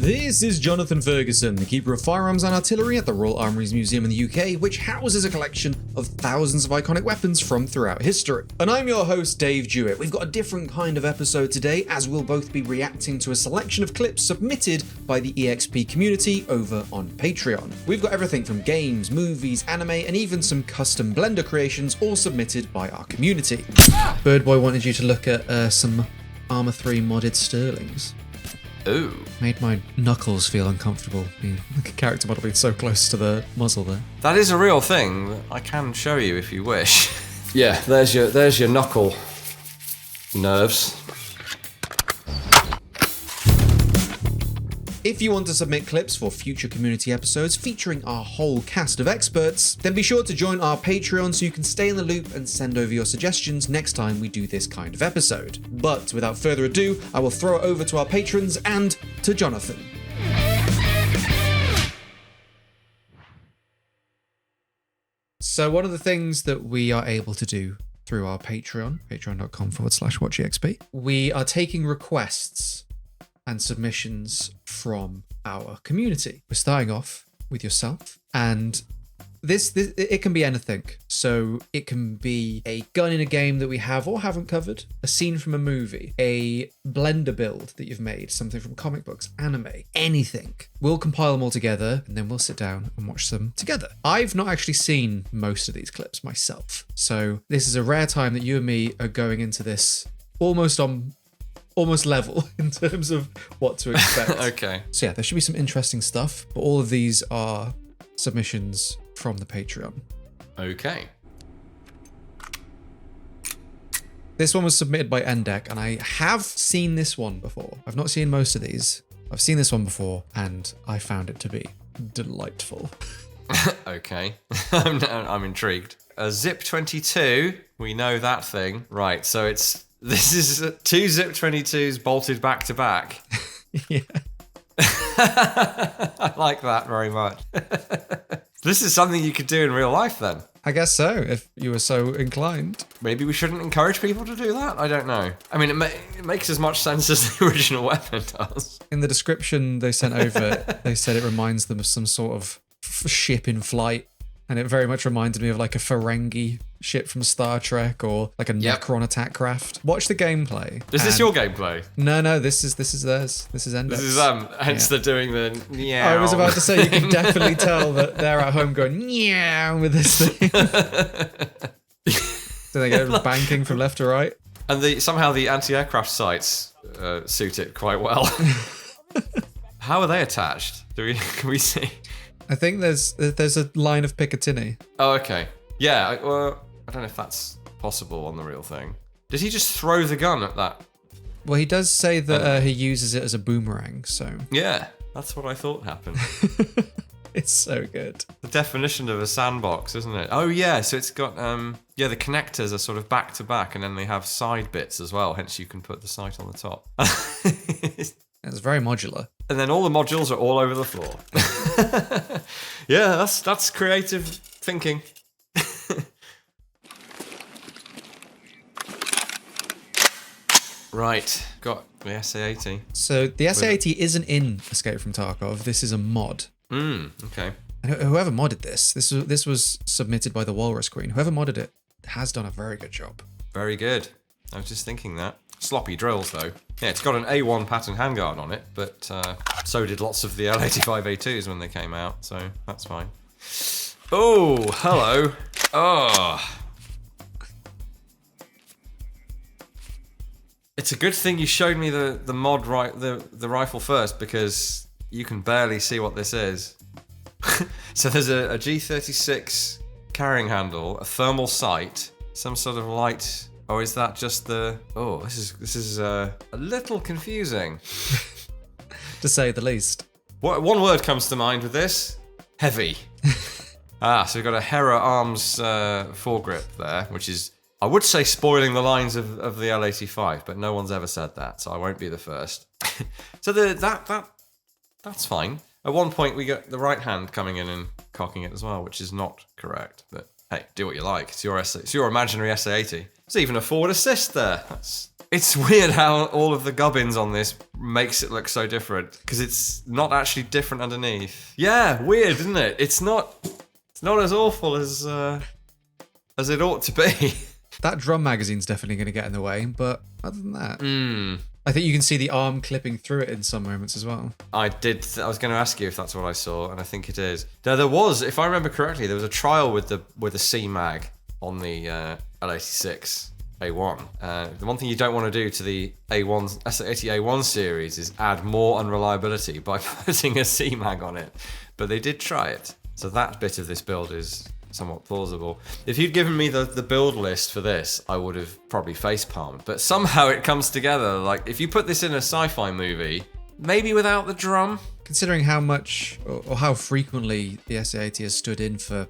This is Jonathan Ferguson, the Keeper of Firearms and Artillery at the Royal Armouries Museum in the UK, which houses a collection of thousands of iconic weapons from throughout history. And I'm your host, Dave Jewett. We've got a different kind of episode today, as we'll both be reacting to a selection of clips submitted by the EXP community over on Patreon. We've got everything from games, movies, anime, and even some custom Blender creations, all submitted by our community. BirdBoi wanted you to look at some Arma 3 modded Sterlings. Ooh. Made my knuckles feel uncomfortable, being like a character model being so close to the muzzle there. That is a real thing. I can show you if you wish. Yeah, there's your knuckle nerves. If you want to submit clips for future community episodes featuring our whole cast of experts, then be sure to join our Patreon so you can stay in the loop and send over your suggestions next time we do this kind of episode. But without further ado, I will throw it over to our patrons and to Jonathan. So one of the things that we are able to do through our Patreon, patreon.com/WatchEXP, we are taking requests and submissions from our community. We're starting off with yourself, and this it can be anything. So it can be a gun in a game that we have or haven't covered, a scene from a movie, a Blender build that you've made, something from comic books, anime, anything. We'll compile them all together and then we'll sit down and watch them together. I've not actually seen most of these clips myself, so this is a rare time that you and me are going into this almost level in terms of what to expect. Okay. So yeah, there should be some interesting stuff, but all of these are submissions from the Patreon. Okay. This one was submitted by EnDecc, and I have seen this one before. I've not seen most of these. I've seen this one before, and I found it to be delightful. Okay. I'm intrigued. A Zip 22, we know that thing. Right, so this is two Zip 22s bolted back to back. Yeah. I like that very much. This is something you could do in real life then. I guess so, if you were so inclined. Maybe we shouldn't encourage people to do that? I don't know. I mean, it makes as much sense as the original weapon does. In the description they sent over, they said it reminds them of some sort of ship in flight. And it very much reminded me of like a Ferengi ship from Star Trek or like a Necron attack craft. Watch the gameplay. Is this your gameplay? No, this is theirs. This is EnDecc's. This is hence they're doing the meow. I was about to say, you can definitely tell that they're at home going meow with this thing. So they go banking from left to right. And somehow the anti-aircraft sights suit it quite well. How are they attached? Can we see? I think there's a line of Picatinny. Oh, okay. Yeah, I don't know if that's possible on the real thing. Did he just throw the gun at that? Well, he does say that he uses it as a boomerang, so... Yeah, that's what I thought happened. It's so good. The definition of a sandbox, isn't it? Oh, yeah, so it's got... the connectors are sort of back to back, and then they have side bits as well, hence you can put the sight on the top. It's very modular. And then all the modules are all over the floor. Yeah, that's creative thinking. Right, got the SA-80. So the SA-80 isn't in Escape from Tarkov. This is a mod. Okay. And whoever modded this was submitted by TheWalrusQueen. Whoever modded it has done a very good job. Very good. I was just thinking that. Sloppy drills, though. Yeah, it's got an A1 pattern handguard on it, but so did lots of the L85A2s when they came out, so that's fine. Oh, hello. Oh. It's a good thing you showed me the mod the rifle first, because you can barely see what this is. So there's a G36 carrying handle, a thermal sight, some sort of light. Oh, is that just the... Oh, this is a little confusing. To say the least. One word comes to mind with this. Heavy. So we've got a Hera Arms foregrip there, which is, I would say, spoiling the lines of the L85, but no one's ever said that, so I won't be the first. So that's fine. At one point, we got the right hand coming in and cocking it as well, which is not correct, but hey, do what you like. It's your imaginary SA-80. There's even a forward assist there. It's weird how all of the gubbins on this makes it look so different, because it's not actually different underneath. Yeah, weird, isn't it? It's not as awful as it ought to be. That drum magazine's definitely going to get in the way, but other than that, I think you can see the arm clipping through it in some moments as well. I was going to ask you if that's what I saw, and I think it is. Now, there was, if I remember correctly, there was a trial with the C mag on the L86 A1. The one thing you don't want to do to the A1 S80 A1 series is add more unreliability by putting a C mag on it, but they did try it. So that bit of this build is somewhat plausible. If you'd given me the build list for this, I would have probably facepalmed. But somehow it comes together. Like, if you put this in a sci-fi movie, maybe without the drum. Considering how much or how frequently the SA-80 has stood in for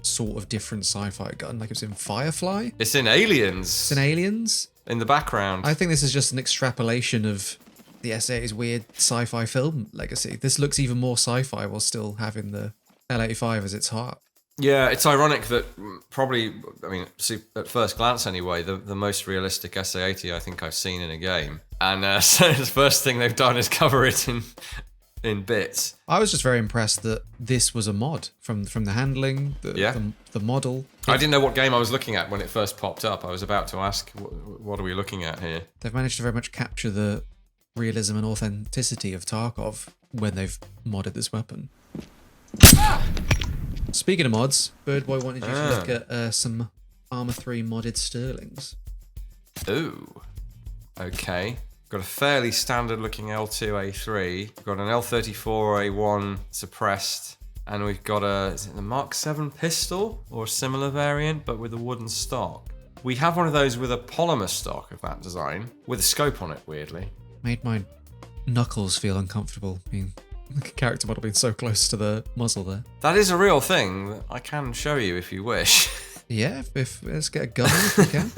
sort of different sci-fi gun, like it was in Firefly. It's in Aliens. It's in Aliens. In the background. I think this is just an extrapolation of the SA-80's weird sci-fi film legacy. This looks even more sci-fi while still having the L85 as its heart. Yeah, it's ironic that probably, I mean, at first glance anyway, the most realistic SA-80 I think I've seen in a game. And so the first thing they've done is cover it in bits. I was just very impressed that this was a mod from the handling, the model. I didn't know what game I was looking at when it first popped up. I was about to ask, what are we looking at here? They've managed to very much capture the realism and authenticity of Tarkov when they've modded this weapon. Speaking of mods, BirdBoi wanted you to look at some Arma 3 modded Sterlings. Ooh. Okay. Got a fairly standard looking L2A3. We've got an L34A1 suppressed. And we've got is it the Mark 7 pistol? Or a similar variant, but with a wooden stock. We have one of those with a polymer stock of that design. With a scope on it, weirdly. Made my knuckles feel uncomfortable being... the character model being so close to the muzzle there. That is a real thing that I can show you if you wish. Yeah, if let's get a gun if we can.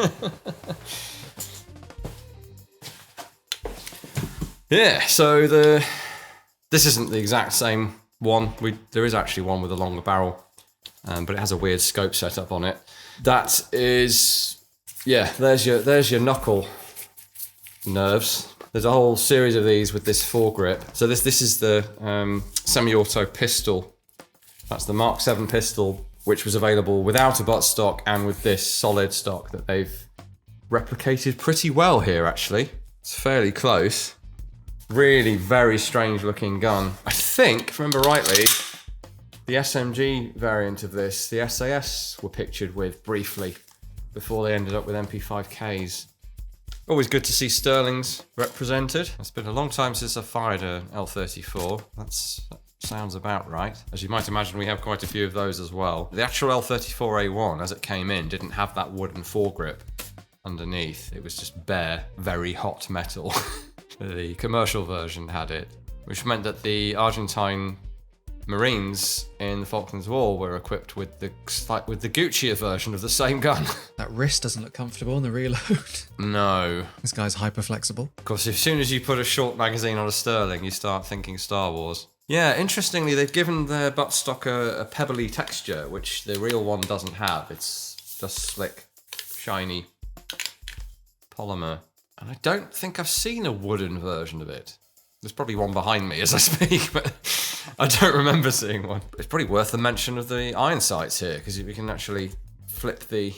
Yeah, so this isn't the exact same one. There is actually one with a longer barrel, but it has a weird scope setup on it. That is, yeah, there's your knuckle nerves. There's a whole series of these with this foregrip. So this is the semi-auto pistol. That's the Mark 7 pistol, which was available without a buttstock and with this solid stock that they've replicated pretty well here, actually. It's fairly close. Really very strange looking gun. I think, if I remember rightly, the SMG variant of this, the SAS were pictured with briefly before they ended up with MP5Ks. Always good to see Sterlings represented. It's been a long time since I fired an L34. That sounds about right. As you might imagine, we have quite a few of those as well. The actual L34A1, as it came in, didn't have that wooden foregrip underneath. It was just bare, very hot metal. The commercial version had it, which meant that the Argentine Marines in the Falklands War were equipped with the Gucci version of the same gun. That wrist doesn't look comfortable in the reload. No. This guy's hyper flexible. Of course, as soon as you put a short magazine on a Sterling, you start thinking Star Wars. Yeah, interestingly, they've given their buttstock a pebbly texture, which the real one doesn't have. It's just slick, shiny polymer. And I don't think I've seen a wooden version of it. There's probably one behind me as I speak, but I don't remember seeing one. It's probably worth the mention of the iron sights here, because we can actually flip the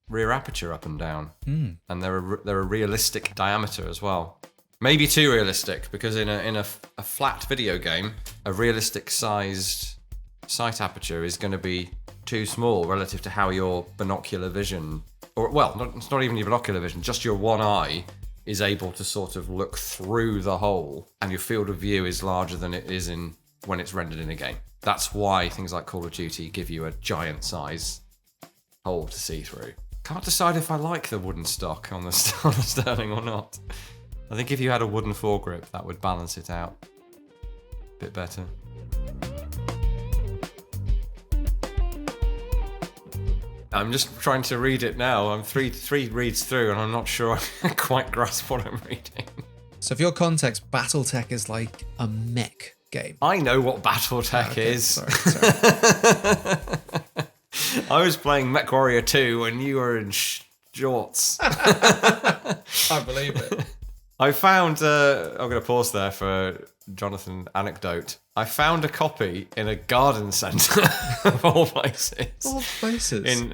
rear aperture up and down. And they're a realistic diameter as well. Maybe too realistic, because in a flat video game, a realistic sized sight aperture is going to be too small relative to how your binocular vision, or well, it's not even your binocular vision, just your one eye is able to sort of look through the hole, and your field of view is larger than it is when it's rendered in a game. That's why things like Call of Duty give you a giant size hole to see through. Can't decide if I like the wooden stock on the Sterling or not. I think if you had a wooden foregrip, that would balance it out a bit better. I'm just trying to read it now. I'm three reads through, and I'm not sure I quite grasp what I'm reading. So for your context, Battletech is like a mech game. I know what Battletech is. Sorry. I was playing MechWarrior 2 when you were in shorts. I believe it. I found, I'm going to pause there for Jonathan anecdote. I found a copy in a garden centre of all places. All places?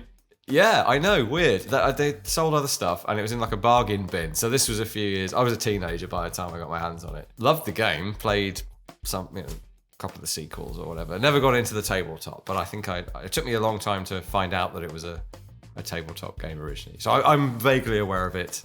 Yeah, I know, weird. They sold other stuff and it was in like a bargain bin. So this was a few years, I was a teenager by the time I got my hands on it. Loved the game, played some, a couple of the sequels or whatever. Never got into the tabletop, but I think it took me a long time to find out that it was a tabletop game originally. So I'm vaguely aware of it.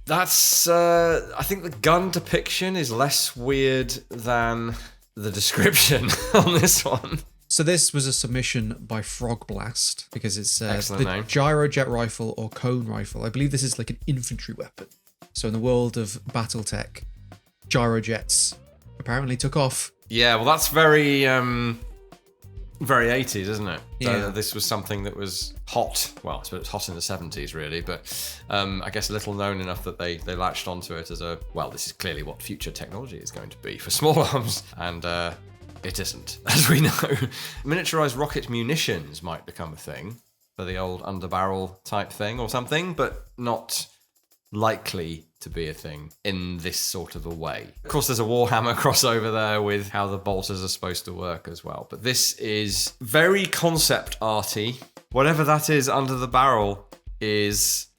That's, I think the gun depiction is less weird than the description on this one. So this was a submission by Frogblast, because it's the name. Gyrojet Rifle or Cone Rifle. I believe this is like an infantry weapon. So in the world of Battletech, Gyrojets apparently took off. Yeah, well that's very 80s, isn't it? Yeah. So this was something that was hot. Well, it's hot in the 70s, really, but I guess little known enough that they latched onto it as this is clearly what future technology is going to be for small arms, and it isn't, as we know. Miniaturized rocket munitions might become a thing for the old underbarrel type thing or something, but not likely to be a thing in this sort of a way. Of course, there's a Warhammer crossover there with how the bolters are supposed to work as well. But this is very concept arty. Whatever that is under the barrel it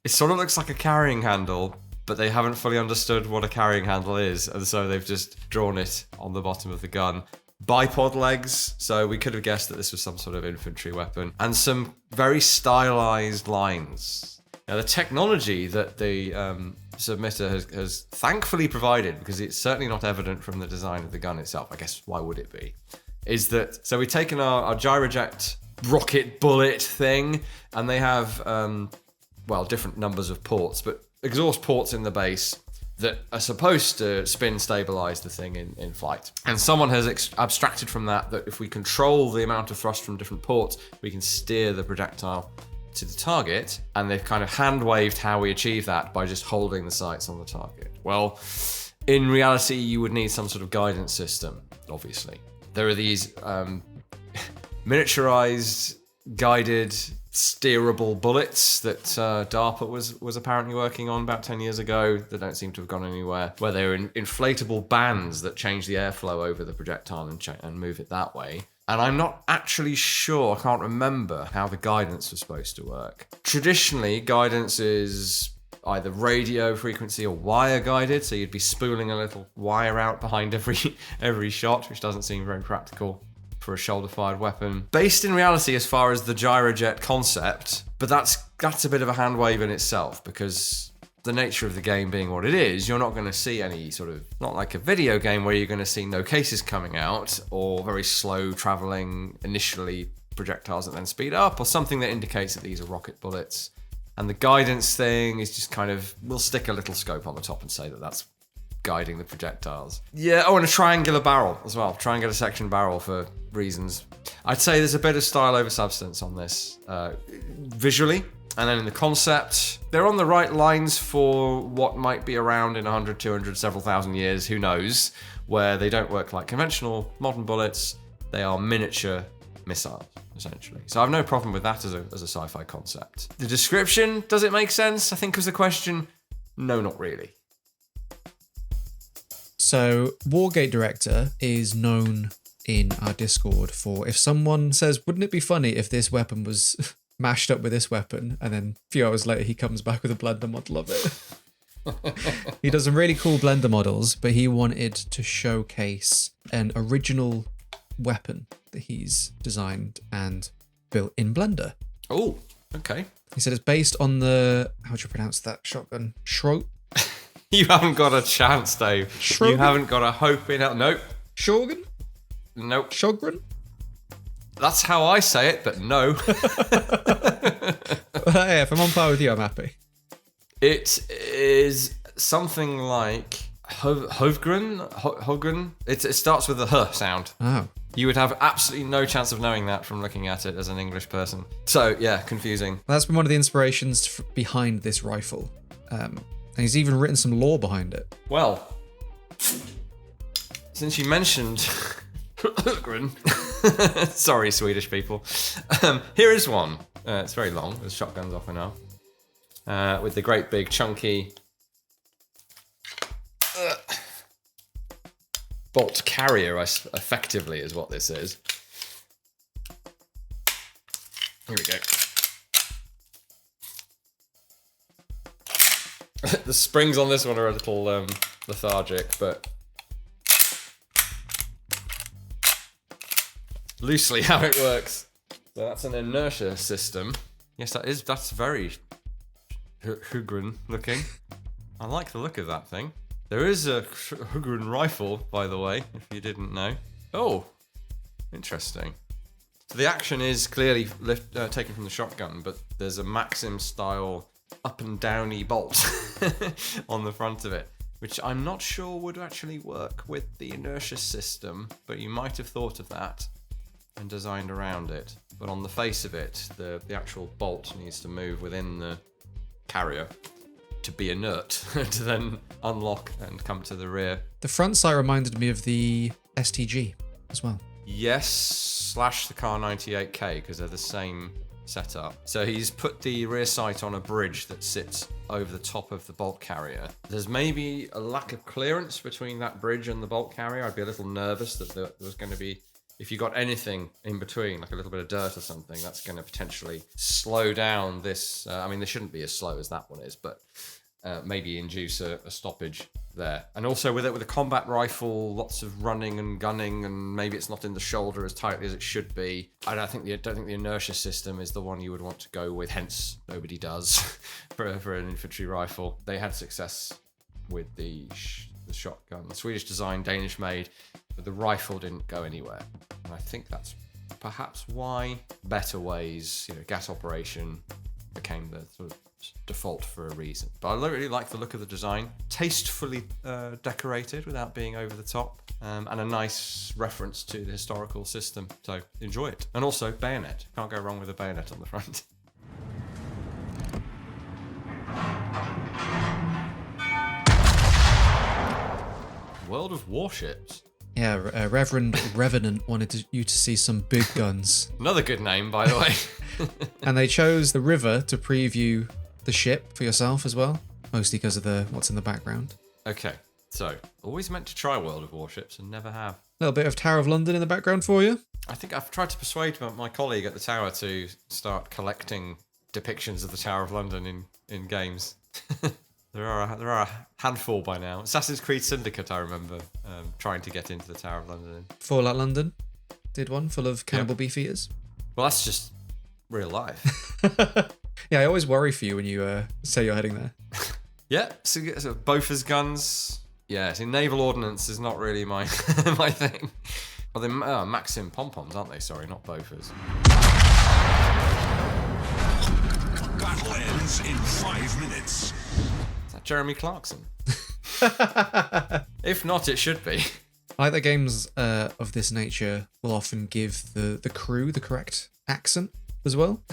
sort of looks like a carrying handle, but they haven't fully understood what a carrying handle is. And so they've just drawn it on the bottom of the gun. Bipod legs, so we could have guessed that this was some sort of infantry weapon. And some very stylized lines. Now, the technology that the submitter has thankfully provided, because it's certainly not evident from the design of the gun itself, I guess why would it be, is that, so we've taken our Gyrojet rocket bullet thing, and they have, different numbers of ports, but exhaust ports in the base that are supposed to spin stabilize the thing in flight. And someone has abstracted from that if we control the amount of thrust from different ports, we can steer the projectile to the target, and they've kind of hand-waved how we achieve that by just holding the sights on the target. Well, in reality, you would need some sort of guidance system, obviously. There are these miniaturized, guided, steerable bullets that DARPA was apparently working on about 10 years ago that don't seem to have gone anywhere, where they're inflatable bands that change the airflow over the projectile and move it that way. And I'm not actually sure, I can't remember how the guidance was supposed to work. Traditionally, guidance is either radio frequency or wire guided, so you'd be spooling a little wire out behind every shot, which doesn't seem very practical for a shoulder-fired weapon. Based in reality as far as the Gyrojet concept, but that's a bit of a hand wave in itself, because the nature of the game being what it is, you're not going to see any sort of, not like a video game where you're going to see no cases coming out or very slow traveling initially projectiles that then speed up, or something that indicates that these are rocket bullets. And the guidance thing is just kind of, we'll stick a little scope on the top and say that that's guiding the projectiles. Yeah, and a triangular barrel as well, triangular section barrel for reasons. I'd say there's a bit of style over substance on this visually. And then in the concept, they're on the right lines for what might be around in 100, 200, several thousand years, who knows, where they don't work like conventional modern bullets. They are miniature missiles, essentially. So I have no problem with that as a sci-fi concept. The description, does it make sense? I think was the question. No, not really. So WargateDirector is known in our Discord for, if someone says, wouldn't it be funny if this weapon was mashed up with this weapon, and then a few hours later he comes back with a Blender model of it. He does some really cool Blender models, but he wanted to showcase an original weapon that he's designed and built in Blender. Oh, okay. He said it's based on the, how do you pronounce that shotgun? You haven't got a chance, Dave. Shogun? You haven't got a hope in hell. Nope. Shogun? Nope. Shogun? That's how I say it, but no. Hey, if I'm on par with you, I'm happy. It is something like Hovgren. It starts with the H sound. Oh. You would have absolutely no chance of knowing that from looking at it as an English person. So, yeah, confusing. That's been one of the inspirations behind this rifle. And he's even written some lore behind it. Well, since you mentioned Hovgren, sorry, Swedish people. Here is one. It's very long. There's shotguns off and on. With the great big chunky bolt carrier, effectively, is what this is. Here we go. The springs on this one are a little lethargic, but loosely how it works. So that's an inertia system. Yes, that's very Hugren looking. I like the look of that thing. There is a Hugren rifle, by the way, if you didn't know. Oh, interesting. So the action is clearly taken from the shotgun, but there's a Maxim style up and downy bolt on the front of it, which I'm not sure would actually work with the inertia system, but you might have thought of that and designed around it. But on the face of it, the actual bolt needs to move within the carrier to be inert to then unlock and come to the rear. The front sight reminded me of the STG as well. Yes, / the Car 98K, because they're the same setup. So he's put the rear sight on a bridge that sits over the top of the bolt carrier. There's maybe a lack of clearance between that bridge and the bolt carrier. I'd be a little nervous that there was going to be, if you got anything in between, like a little bit of dirt or something, that's going to potentially slow down this. I mean, they shouldn't be as slow as that one is, but maybe induce a stoppage there. And also with a combat rifle, lots of running and gunning, and maybe it's not in the shoulder as tightly as it should be. I don't think the inertia system is the one you would want to go with, hence nobody does for an infantry rifle. They had success with the shotgun, the Swedish design, Danish made, but the rifle didn't go anywhere. And I think that's perhaps why better ways, gas operation became the sort of default for a reason. But I really like the look of the design, tastefully decorated without being over the top, and a nice reference to the historical system. So enjoy it. And also bayonet. Can't go wrong with a bayonet on the front. World of Warships. Yeah, Reverend Revenant wanted you to see some big guns. Another good name, by the way. And they chose the river to preview the ship for yourself as well, mostly because of what's in the background. Okay, so always meant to try World of Warships and never have. A little bit of Tower of London in the background for you. I think I've tried to persuade my colleague at the Tower to start collecting depictions of the Tower of London in games. There are a handful by now. Assassin's Creed Syndicate, I remember trying to get into the Tower of London. Fallout London did one full of cannibal beef eaters. Well, that's just real life. Yeah, I always worry for you when you say you're heading there. Yeah, so Bofors guns. Yeah, see, naval ordnance is not really my my thing. Well, they're Maxim pom-poms, aren't they? Sorry, not Bofors. Battle ends in 5 minutes. Is that Jeremy Clarkson? If not, it should be. I like that games of this nature will often give the crew the correct accent as well.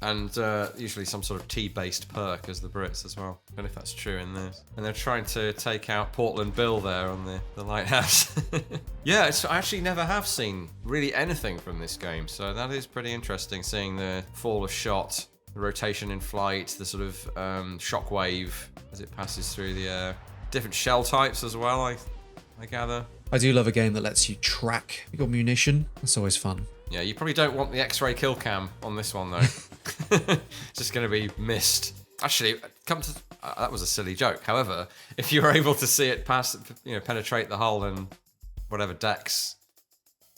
And usually some sort of tea-based perk as the Brits as well. I don't know if that's true in this. And they're trying to take out Portland Bill there on the lighthouse. Yeah, I actually never have seen really anything from this game, so that is pretty interesting, seeing the fall of shot, the rotation in flight, the sort of shockwave as it passes through the air. Different shell types as well, I gather. I do love a game that lets you track your munition. That's always fun. Yeah, you probably don't want the X-ray kill cam on this one, though. It's just going to be missed. Actually, that was a silly joke. However, if you were able to see it penetrate the hull and whatever decks,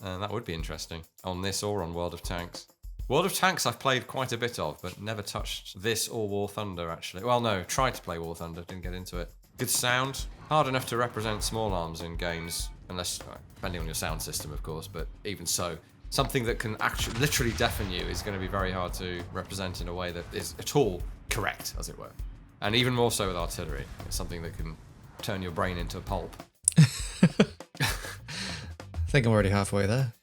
that would be interesting on this or on World of Tanks. World of Tanks I've played quite a bit of, but never touched this or War Thunder, actually. Well, no, tried to play War Thunder, didn't get into it. Good sound. Hard enough to represent small arms in games, unless, depending on your sound system, of course, but even so. Something that can actually literally deafen you is going to be very hard to represent in a way that is at all correct, as it were. And even more so with artillery. It's something that can turn your brain into a pulp. I think I'm already halfway there.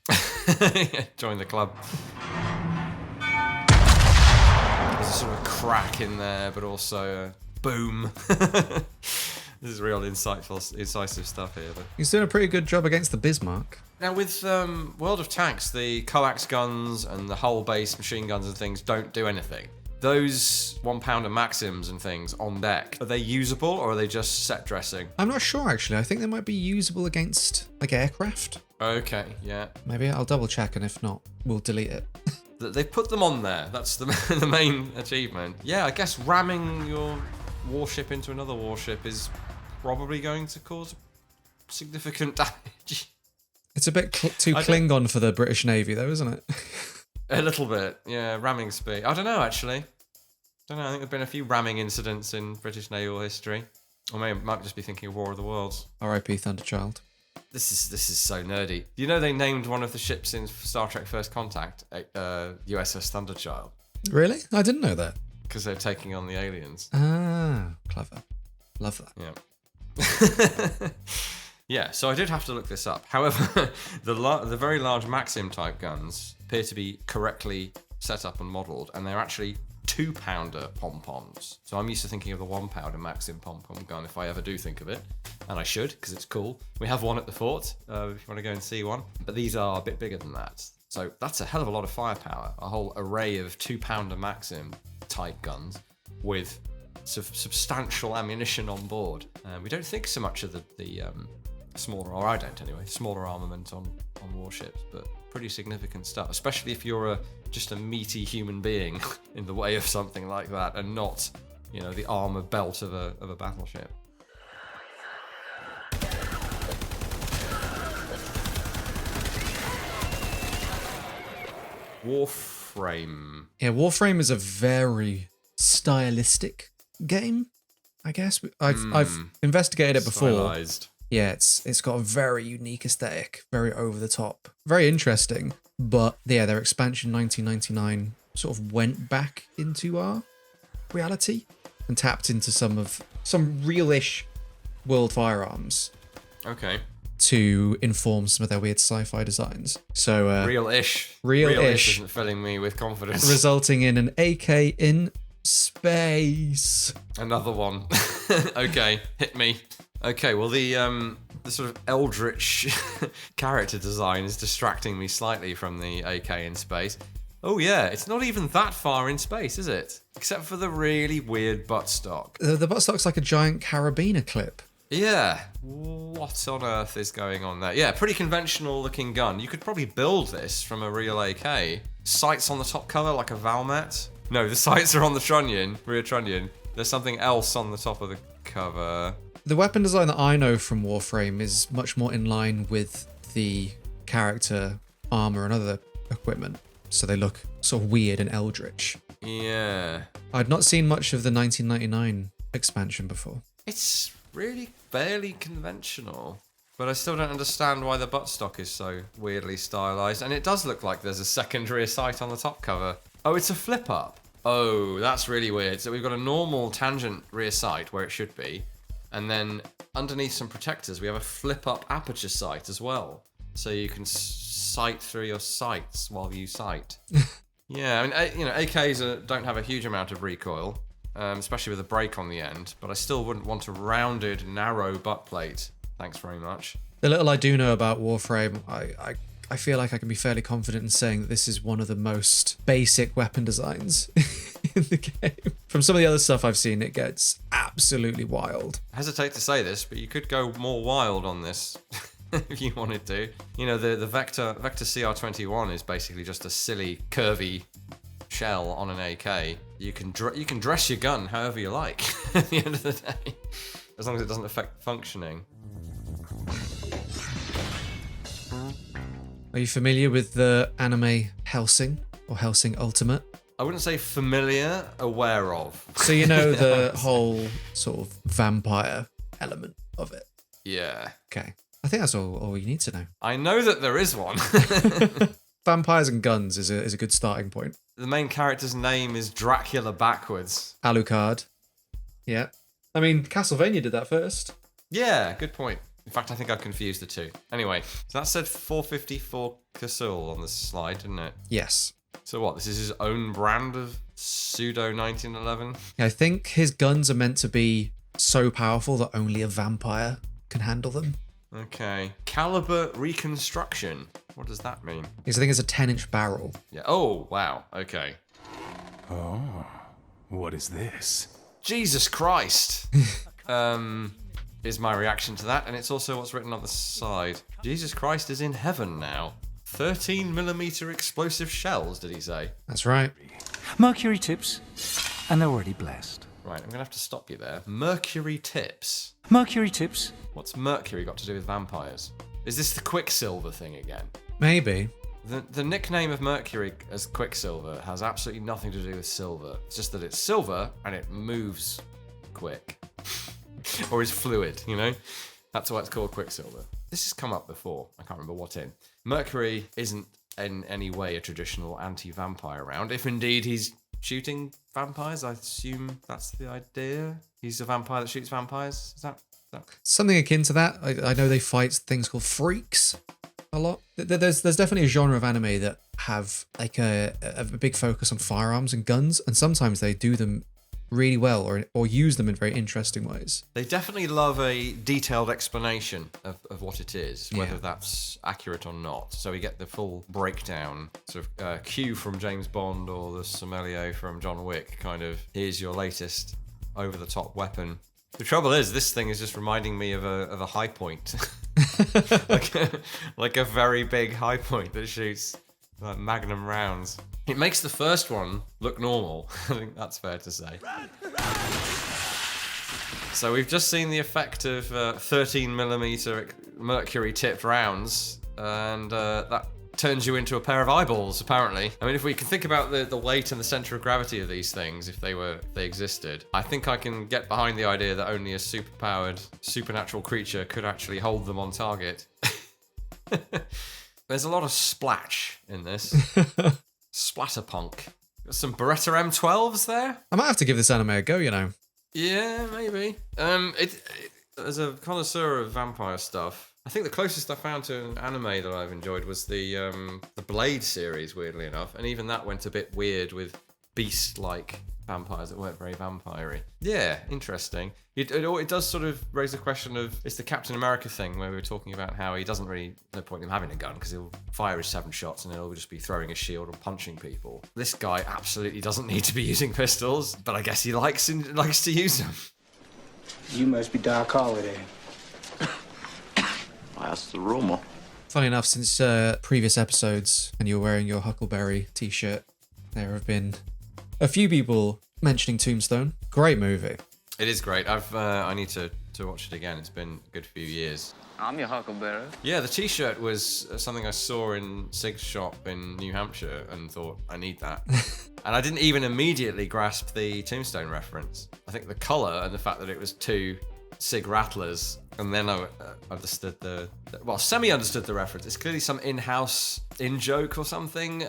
Join the club. There's a sort of crack in there, but also a boom. This is real incisive stuff here. But He's doing a pretty good job against the Bismarck. now with World of Tanks, the coax guns and the hull-based machine guns and things don't do anything. those 1 pounder Maxims and things on deck, are they usable or are they just set dressing? I'm not sure, actually. I think they might be usable against, like, aircraft. Okay, yeah. Maybe I'll double check, and if not, we'll delete it. They've put them on there. That's the main achievement. Yeah, I guess ramming your warship into another warship is probably going to cause significant damage. It's a bit too Klingon for the British Navy, though, isn't it? A little bit, yeah. Ramming speed. I don't know, actually. I think there've been a few ramming incidents in British naval history. Or maybe I might just be thinking of War of the Worlds. R.I.P. Thunderchild. This is so nerdy. You know they named one of the ships in Star Trek First Contact USS Thunderchild? Really? I didn't know that. Because they're taking on the aliens. Ah, clever. Love Yeah. that. Yeah, so I did have to look this up. However, the very large Maxim type guns appear to be correctly set up and modelled, and they're actually 2 pounder pom-poms. So I'm used to thinking of the 1 pounder Maxim pom-pom gun if I ever do think of it. And I should, because it's cool. We have one at the fort, if you want to go and see one. But these are a bit bigger than that. So that's a hell of a lot of firepower. A whole array of 2 pounder Maxim type guns with substantial ammunition on board. We don't think so much of the smaller, or I don't anyway, smaller armament on warships, but pretty significant stuff, especially if you're just a meaty human being in the way of something like that and not, the armor belt of a battleship. Warframe. Yeah, Warframe is a very stylistic game, I guess. I've investigated it before. Stylized. Yeah, it's got a very unique aesthetic, very over the top, very interesting. But yeah, their expansion 1999 sort of went back into our reality and tapped into some real-ish world firearms. Okay. To inform some of their weird sci-fi designs. So real-ish isn't filling me with confidence. Resulting in an AK in space. Another one. Okay, hit me. Okay, well the sort of eldritch character design is distracting me slightly from the AK in space. Oh yeah, it's not even that far in space, is it? Except for the really weird buttstock. The buttstock's like a giant carabiner clip. Yeah, what on earth is going on there? Yeah, pretty conventional looking gun. You could probably build this from a real AK. Sights on the top cover like a Valmet. No, the sights are on the trunnion, rear trunnion. There's something else on the top of the cover. The weapon design that I know from Warframe is much more in line with the character armor and other equipment. So they look sort of weird and eldritch. Yeah. I'd not seen much of the 1999 expansion before. It's really fairly conventional. But I still don't understand why the buttstock is so weirdly stylized. And it does look like there's a secondary sight on the top cover. Oh, it's a flip up. Oh, that's really weird. So we've got a normal tangent rear sight where it should be. And then underneath some protectors, we have a flip-up aperture sight as well. So you can sight through your sights while you sight. Yeah, I mean, AKs don't have a huge amount of recoil, especially with a brake on the end. But I still wouldn't want a rounded, narrow butt plate. Thanks very much. The little I do know about Warframe, I feel like I can be fairly confident in saying that this is one of the most basic weapon designs in the game. From some of the other stuff I've seen, it gets absolutely wild. I hesitate to say this, but you could go more wild on this if you wanted to. The Vector CR21 is basically just a silly, curvy shell on an AK. You can dress your gun however you like at the end of the day, as long as it doesn't affect functioning. Are you familiar with the anime Hellsing or Hellsing Ultimate? I wouldn't say familiar, aware of. So you know the whole sort of vampire element of it? Yeah. Okay. I think that's all you need to know. I know that there is one. Vampires and guns is a good starting point. The main character's name is Dracula backwards. Alucard. Yeah. I mean, Castlevania did that first. Yeah, good point. In fact, I think I confused the two. Anyway, so that said 454 Casul on the slide, didn't it? Yes. So what, this is his own brand of pseudo 1911? I think his guns are meant to be so powerful that only a vampire can handle them. Okay. Caliber reconstruction. What does that mean? Because I think it's a 10-inch barrel. Yeah. Oh, wow. Okay. Oh, What is this? Jesus Christ! Is my reaction to that, and it's also what's written on the side. Jesus Christ is in heaven now. 13mm explosive shells, did he say? That's right. Mercury tips, and they're already blessed. Right, I'm gonna have to stop you there. Mercury tips. Mercury tips. What's Mercury got to do with vampires? Is this the Quicksilver thing again? Maybe. The nickname of Mercury as Quicksilver has absolutely nothing to do with silver. It's just that it's silver and it moves quick. Or is fluid, you know? That's why it's called Quicksilver. This has come up before. I can't remember what in. Mercury isn't in any way a traditional anti-vampire round. If indeed he's shooting vampires, I assume that's the idea. He's a vampire that shoots vampires. Is that? Something akin to that. I know they fight things called freaks a lot. There's definitely a genre of anime that have like a big focus on firearms and guns, and sometimes they do them really well or use them in very interesting ways. They definitely love a detailed explanation of what it is, whether that's accurate or not. So we get the full breakdown, sort of Q from James Bond or the sommelier from John Wick, kind of, here's your latest over-the-top weapon. The trouble is, this thing is just reminding me of a high point. like a very big high point that shoots like magnum rounds. It makes the first one look normal. I think that's fair to say. So we've just seen the effect of 13mm mercury tipped rounds, and that turns you into a pair of eyeballs, apparently. I mean, if we can think about the weight and the center of gravity of these things, if they existed, I think I can get behind the idea that only a superpowered, supernatural creature could actually hold them on target. There's a lot of splash in this. Splatterpunk. Got some Beretta M12s there. I might have to give this anime a go, you know. Yeah, maybe. As a connoisseur of vampire stuff, I think the closest I found to an anime that I've enjoyed was the Blade series, weirdly enough, and even that went a bit weird with beast-like vampires that weren't very vampire-y. Yeah, interesting. It does sort of raise the question of, it's the Captain America thing where we were talking about how he doesn't really, no point in him having a gun because he'll fire his 7 shots and he'll just be throwing a shield and punching people. This guy absolutely doesn't need to be using pistols, but I guess he likes to use them. You must be Doc Holliday. That's the rumor. Funny enough, since previous episodes and you're wearing your Huckleberry t-shirt, there have been a few people mentioning Tombstone. Great movie. It is great. I need to watch it again. It's been a good few years. I'm your Huckleberry. Yeah, the t-shirt was something I saw in Sig's shop in New Hampshire and thought, I need that. And I didn't even immediately grasp the Tombstone reference. I think the colour and the fact that it was 2 Sig Rattlers, and then I understood semi-understood the reference. It's clearly some in-house in-joke or something,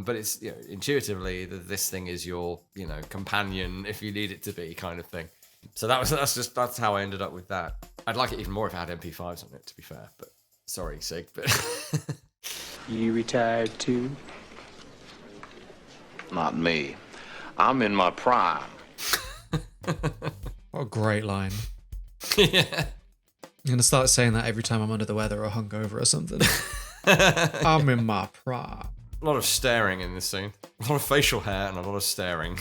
but it's, you know, intuitively this thing is your, you know, companion if you need it to be, kind of thing. So that's how I ended up with that. I'd like it even more if it had MP5s on it, to be fair, but sorry, Sig, but You retired too? Not me. I'm in my prime. What a great line. yeah. I'm going to start saying that every time I'm under the weather or hungover or something. I'm in my prime. A lot of staring in this scene. A lot of facial hair and a lot of staring.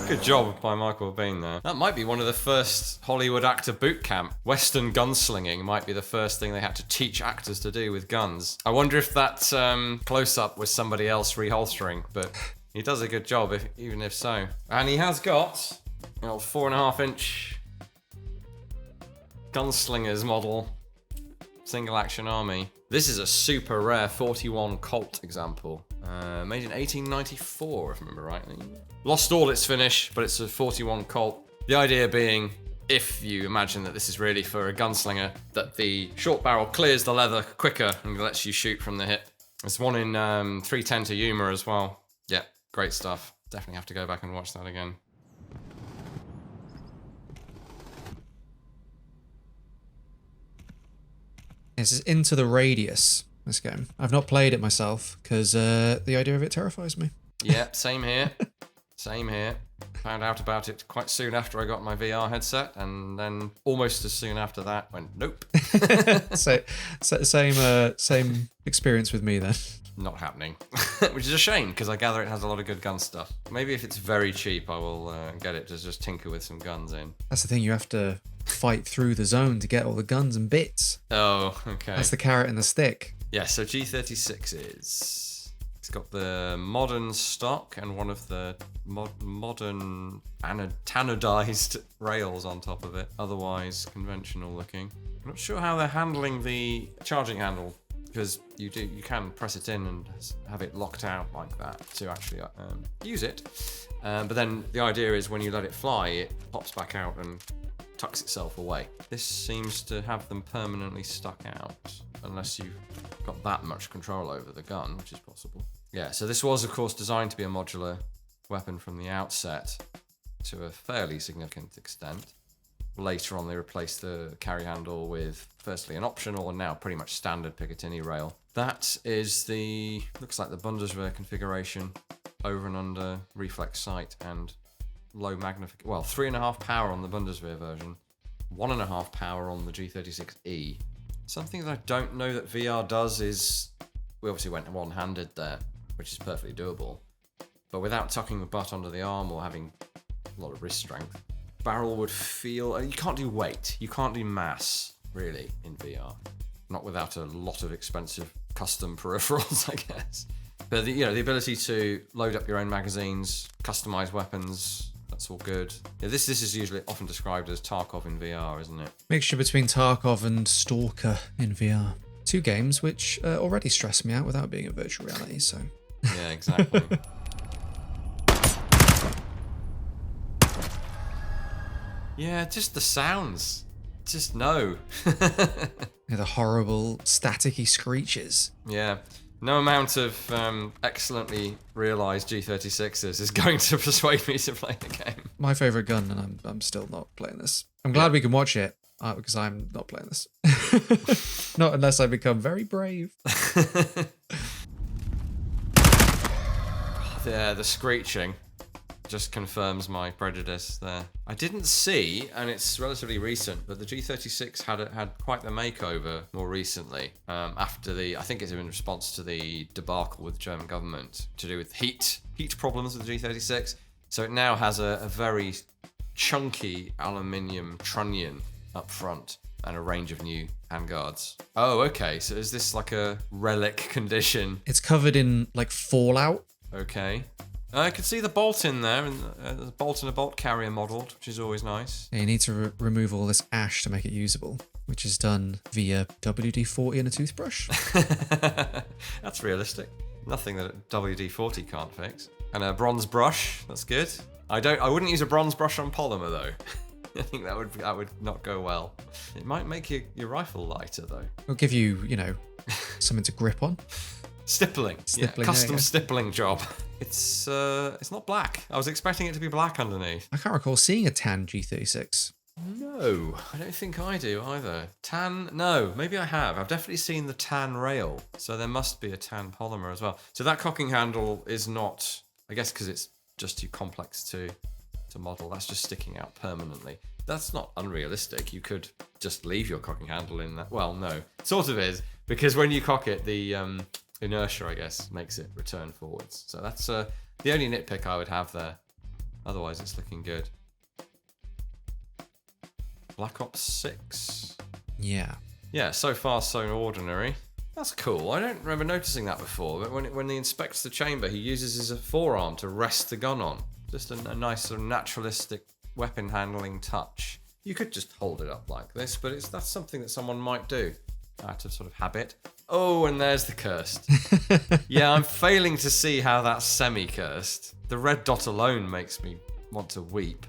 Good job by Michael Bean there. That might be one of the first Hollywood actor boot camp. Western gunslinging might be the first thing they had to teach actors to do with guns. I wonder if that close-up was somebody else reholstering, but he does a good job, even if so. And he has got an old 4.5-inch gunslingers model single action army. This is a super rare 41 Colt example, made in 1894, if I remember rightly. Lost all its finish, but it's a 41 Colt. The idea being, if you imagine that this is really for a gunslinger, that the short barrel clears the leather quicker and lets you shoot from the hip. There's one in 310 to Yuma as well. Yeah, great stuff. Definitely have to go back and watch that again. This is Into the Radius, this game. I've not played it myself because the idea of it terrifies me. Yeah, same here. Same here. Found out about it quite soon after I got my VR headset, and then almost as soon after that went, nope. Same experience with me then. not happening, which is a shame because I gather it has a lot of good gun stuff. Maybe if it's very cheap, I will get it to just tinker with some guns in. That's the thing, you have to fight through the zone to get all the guns and bits. Oh, okay. That's the carrot and the stick. Yeah, so G36 it's got the modern stock and one of the modern anodized rails on top of it. Otherwise, conventional looking. I'm not sure how they're handling the charging handle, because you can press it in and have it locked out like that to actually use it. But then the idea is when you let it fly, it pops back out and tucks itself away. This seems to have them permanently stuck out, unless you've got that much control over the gun, which is possible. Yeah, so this was, of course, designed to be a modular weapon from the outset to a fairly significant extent. Later on, they replaced the carry handle with, firstly, an optional and now pretty much standard Picatinny rail. That is looks like the Bundeswehr configuration, over and under, reflex sight, and low magnification. Well, 3.5 power on the Bundeswehr version, 1.5 power on the G36E. Something that I don't know that VR does is, we obviously went one-handed there, which is perfectly doable, but without tucking the butt under the arm or having a lot of wrist strength, barrel would feel, you can't do weight, you can't do mass, really, in VR. Not without a lot of expensive custom peripherals, I guess. But the ability to load up your own magazines, customize weapons, that's all good. Yeah, this is usually often described as Tarkov in VR, isn't it? Mixture between Tarkov and Stalker in VR. Two games which already stress me out without being a virtual reality, so... Yeah, exactly. Yeah, just the sounds. Just no. Yeah, the horrible staticky screeches. Yeah. No amount of excellently realised G36s is going to persuade me to play the game. My favourite gun, and I'm still not playing this. I'm glad we can watch it, because I'm not playing this. Not unless I become very brave. Yeah, the screeching just confirms my prejudice there. I didn't see, and it's relatively recent, but the G36 had quite the makeover more recently. After I think it's in response to the debacle with the German government to do with heat problems with the G36. So it now has a very chunky aluminium trunnion up front and a range of new handguards. Oh, okay. So is this like a relic condition? It's covered in like fallout. Okay. I could see the bolt in there, and the bolt and a bolt carrier modelled, which is always nice. Yeah, you need to remove all this ash to make it usable, which is done via WD-40 and a toothbrush. That's realistic. Nothing that WD-40 can't fix. And a bronze brush, that's good. I wouldn't use a bronze brush on polymer though. I think that would not go well. It might make your rifle lighter though. It'll give you, something to grip on. Stippling. Yeah, custom stippling job. It's not black. I was expecting it to be black underneath. I can't recall seeing a tan G36. No, I don't think I do either. Tan, no, maybe I have. I've definitely seen the tan rail, so there must be a tan polymer as well. So that cocking handle is not, I guess because it's just too complex to model, that's just sticking out permanently. That's not unrealistic. You could just leave your cocking handle in that. Well, no, sort of is, because when you cock it, the inertia, I guess, makes it return forwards. So that's the only nitpick I would have there. Otherwise, it's looking good. Black Ops 6. Yeah. Yeah, so far so ordinary. That's cool. I don't remember noticing that before, but when he inspects the chamber, he uses his forearm to rest the gun on. Just a nice sort of naturalistic weapon handling touch. You could just hold it up like this, but that's something that someone might do out of sort of habit. Oh, and there's the cursed. Yeah, I'm failing to see how that's semi-cursed. The red dot alone makes me want to weep.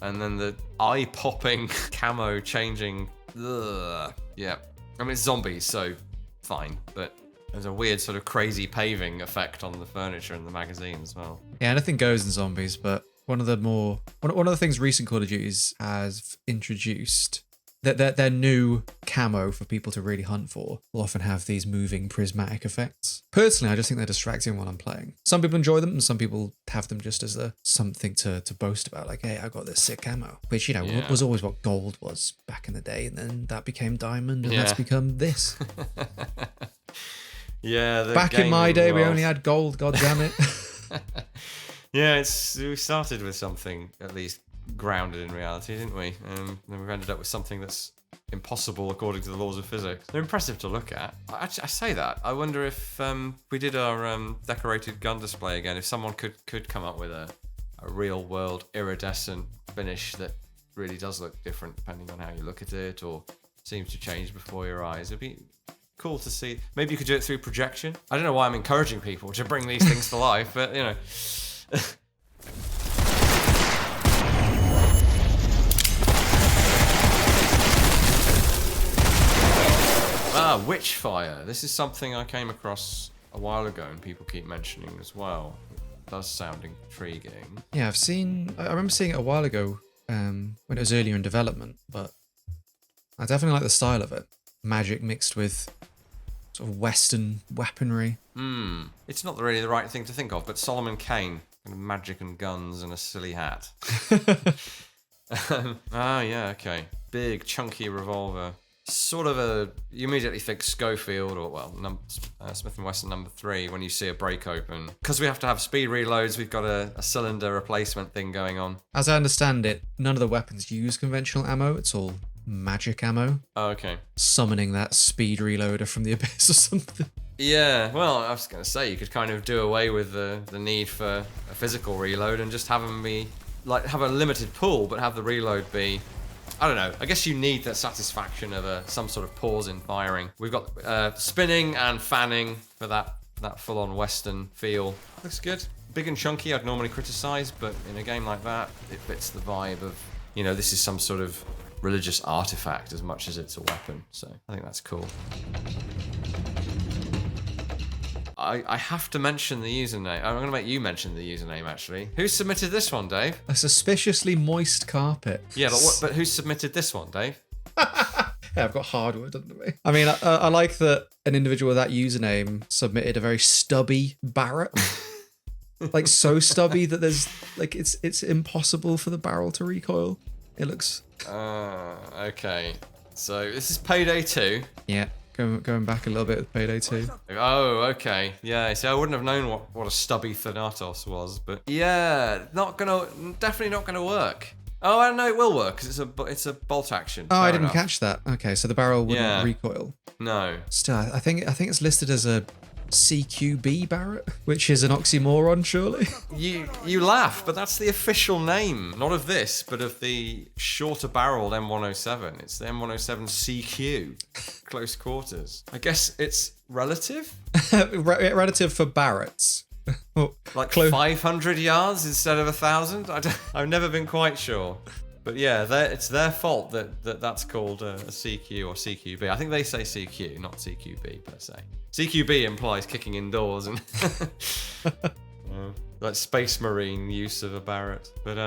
And then the eye-popping camo changing. Ugh. Yeah. I mean, it's zombies, so fine. But there's a weird sort of crazy paving effect on the furniture and the magazine as well. Yeah, anything goes in zombies, but one of the things recent Call of Duties has introduced, that their new camo for people to really hunt for will often have these moving prismatic effects. Personally, I just think they're distracting when I'm playing. Some people enjoy them, and some people have them just as something to boast about. Like, hey, I got this sick camo. Which, was always what gold was back in the day, and then that became diamond, and that's become this. Yeah, the Back in my gaming day, we world. only had gold. God damn it. Yeah, we started with something at least grounded in reality, didn't we? And then we've ended up with something that's impossible according to the laws of physics. They're impressive to look at. I say that. I wonder if we did our decorated gun display again, if someone could come up with a real world iridescent finish that really does look different depending on how you look at it, or seems to change before your eyes. It'd be cool to see. Maybe you could do it through projection. I don't know why I'm encouraging people to bring these things to life, but you know. Witchfire. This is something I came across a while ago and people keep mentioning as well. It does sound intriguing. Yeah, I remember seeing it a while ago when it was earlier in development, but I definitely like the style of it. Magic mixed with sort of Western weaponry. It's not really the right thing to think of, but Solomon Kane, kind of magic and guns and a silly hat. Yeah, okay. Big, chunky revolver. Sort of you immediately think Schofield or, well, Smith & Wesson number 3 when you see a break open. Because we have to have speed reloads, we've got a cylinder replacement thing going on. As I understand it, none of the weapons use conventional ammo. It's all magic ammo. Oh, okay. Summoning that speed reloader from the abyss or something. Yeah, well, I was going to say, you could kind of do away with the need for a physical reload and just have them be, like, have a limited pool, but have the reload be, I don't know, I guess you need that satisfaction of some sort of pause in firing. We've got spinning and fanning for that full-on Western feel. Looks good. Big and chunky, I'd normally criticize, but in a game like that, it fits the vibe of, you know, this is some sort of religious artifact as much as it's a weapon. So I think that's cool. I have to mention the username. I'm going to make you mention the username, actually. Who submitted this one, Dave? A suspiciously moist carpet. Yeah, but who submitted this one, Dave? Yeah, I've got hardwood under me. I mean, I like that an individual with that username submitted a very stubby Barrett. Like, so stubby that there's, like, it's impossible for the barrel to recoil. It looks... Okay. So, this is Payday 2. Yeah. Going back a little bit with Payday 2. Oh, okay. Yeah, see, I wouldn't have known what a Stubby Thanatos was, but yeah, definitely not gonna work. Oh, I know it will work because it's a bolt action. Oh, Fair I didn't enough. catch that. Okay, so the barrel wouldn't recoil. No. Still, I think it's listed as a CQB Barrett, which is an oxymoron, surely. You laugh, but that's the official name, not of this, but of the shorter barreled M107. It's the M107 CQ, close quarters. I guess it's relative? Relative for Barretts. Like 500 yards instead of 1,000? I've never been quite sure. But yeah, it's their fault that's called a CQ or CQB. I think they say CQ, not CQB per se. CQB implies kicking indoors and like Space Marine use of a Barrett. But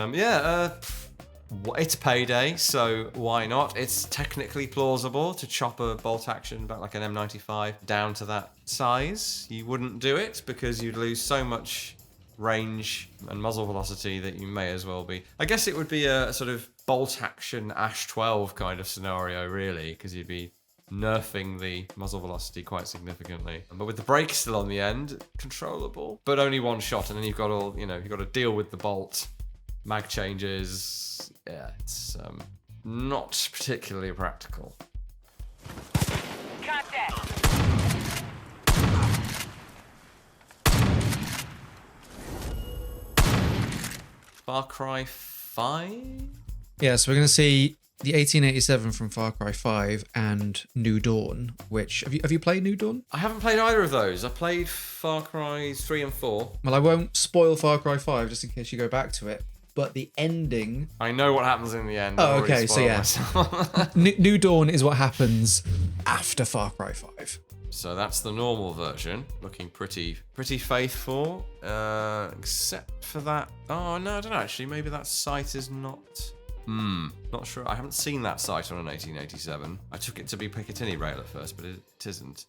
it's Payday, so why not? It's technically plausible to chop a bolt action back like an M95 down to that size. You wouldn't do it because you'd lose so much range and muzzle velocity that you may as well be. I guess it would be a sort of bolt action Ash 12 kind of scenario, really, because you'd be nerfing the muzzle velocity quite significantly. But with the brake still on the end, controllable, but only one shot, and then you've got you've got to deal with the bolt, mag changes. Yeah, it's not particularly practical. Far Cry 5? Yeah, so we're going to see the 1887 from Far Cry 5 and New Dawn, which... Have you played New Dawn? I haven't played either of those. I played Far Cry 3 and 4. Well, I won't spoil Far Cry 5 just in case you go back to it, but the ending... I know what happens in the end. Oh, okay, so yeah. New Dawn is what happens after Far Cry 5. So that's the normal version, looking pretty faithful, except for that. Oh no, I don't know. Actually, maybe that sight is not. Not sure. I haven't seen that sight on an 1887. I took it to be Picatinny rail at first, but it isn't.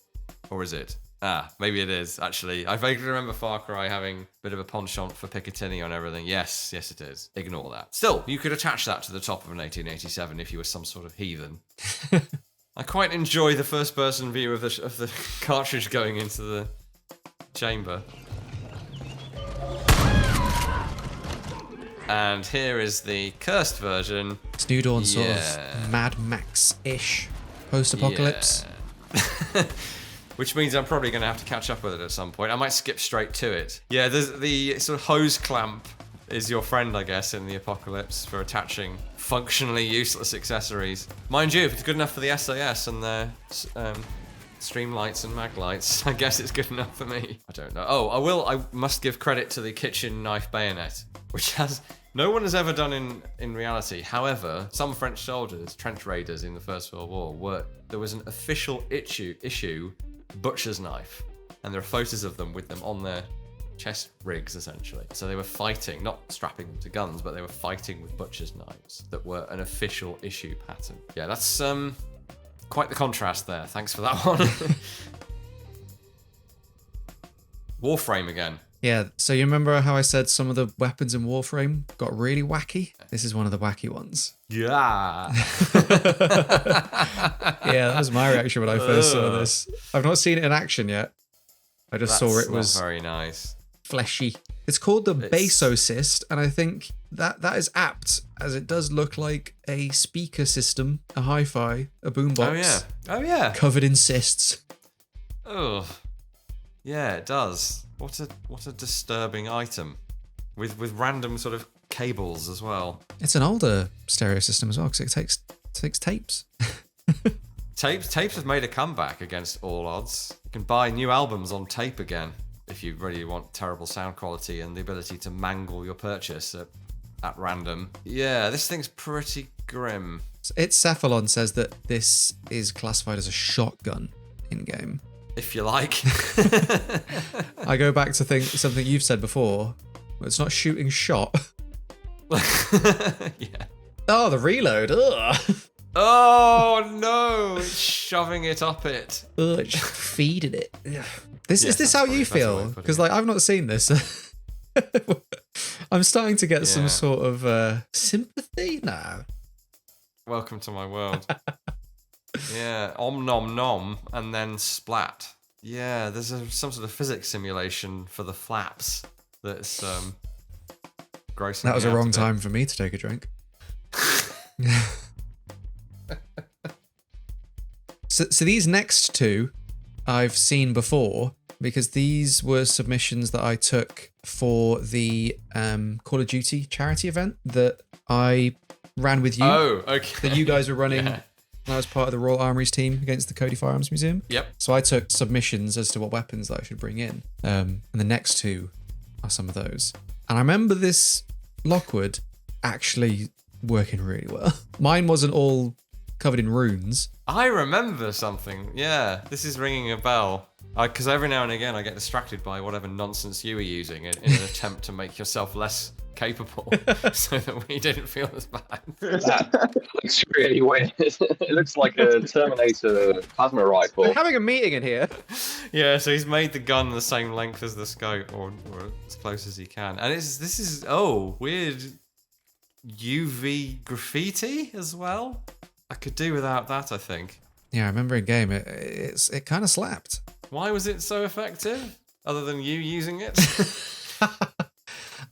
Or is it? Ah, maybe it is. Actually, I vaguely remember Far Cry having a bit of a penchant for Picatinny on everything. Yes, it is. Ignore that. Still, you could attach that to the top of an 1887 if you were some sort of heathen. I quite enjoy the first-person view of the cartridge going into the chamber. And here is the cursed version. It's New Dawn sort of Mad Max-ish post-apocalypse. Yeah. Which means I'm probably going to have to catch up with it at some point. I might skip straight to it. Yeah, the sort of hose clamp is your friend, I guess, in the apocalypse for attaching functionally useless accessories. Mind you, if it's good enough for the SAS and their stream lights and mag lights, I guess it's good enough for me. I don't know. Oh, I must give credit to the kitchen knife bayonet, which no one has ever done in reality. However, some French soldiers, trench raiders in the First World War, there was an official issue butcher's knife, and there are photos of them with them on their chest rigs, essentially. So they were fighting, not strapping them to guns, but they were fighting with butcher's knives that were an official issue pattern. Yeah, that's quite the contrast there. Thanks for that one. Warframe again. Yeah, so you remember how I said some of the weapons in Warframe got really wacky? This is one of the wacky ones. Yeah. Yeah, that was my reaction when I first saw this. I've not seen it in action yet. I just saw it was not very nice. Fleshy. It's called the Bassocyst, and I think that is apt, as it does look like a speaker system, a hi-fi, a boombox. Oh yeah. Covered in cysts. Oh. Yeah, it does. What a disturbing item. With random sort of cables as well. It's an older stereo system as well, because it takes tapes. Tapes have made a comeback against all odds. You can buy new albums on tape again if you really want terrible sound quality and the ability to mangle your purchase at random. Yeah, this thing's pretty grim. It's Cephalon says that this is classified as a shotgun in-game. If you like. I go back to something you've said before. It's not shooting shot. Yeah. Oh, the reload. Ugh. Oh no! It's shoving it up it. Ugh, just feeding it. Ugh. Is this how you feel? Because I've not seen this. I'm starting to get some sort of sympathy now. Welcome to my world. Yeah, om nom nom, and then splat. Yeah, there's some sort of physics simulation for the flaps that's gross. That was a wrong time for me to take a drink. So these next two I've seen before, because these were submissions that I took for the Call of Duty charity event that I ran with you. Oh, okay. That you guys were running. Yeah. I was part of the Royal Armouries team against the Coda Firearms Museum. Yep. So I took submissions as to what weapons that I should bring in. And the next two are some of those. And I remember this Lockwood actually working really well. Mine wasn't all covered in runes. I remember something. Yeah, this is ringing a bell. Because every now and again I get distracted by whatever nonsense you were using in an attempt to make yourself less capable so that we didn't feel as bad. That looks really weird. It looks like a Terminator plasma rifle. We're having a meeting in here. Yeah, so he's made the gun the same length as the scope, or as close as he can. And this is weird UV graffiti as well. I could do without that, I think. Yeah, I remember in game it kind of slapped. Why was it so effective? Other than you using it?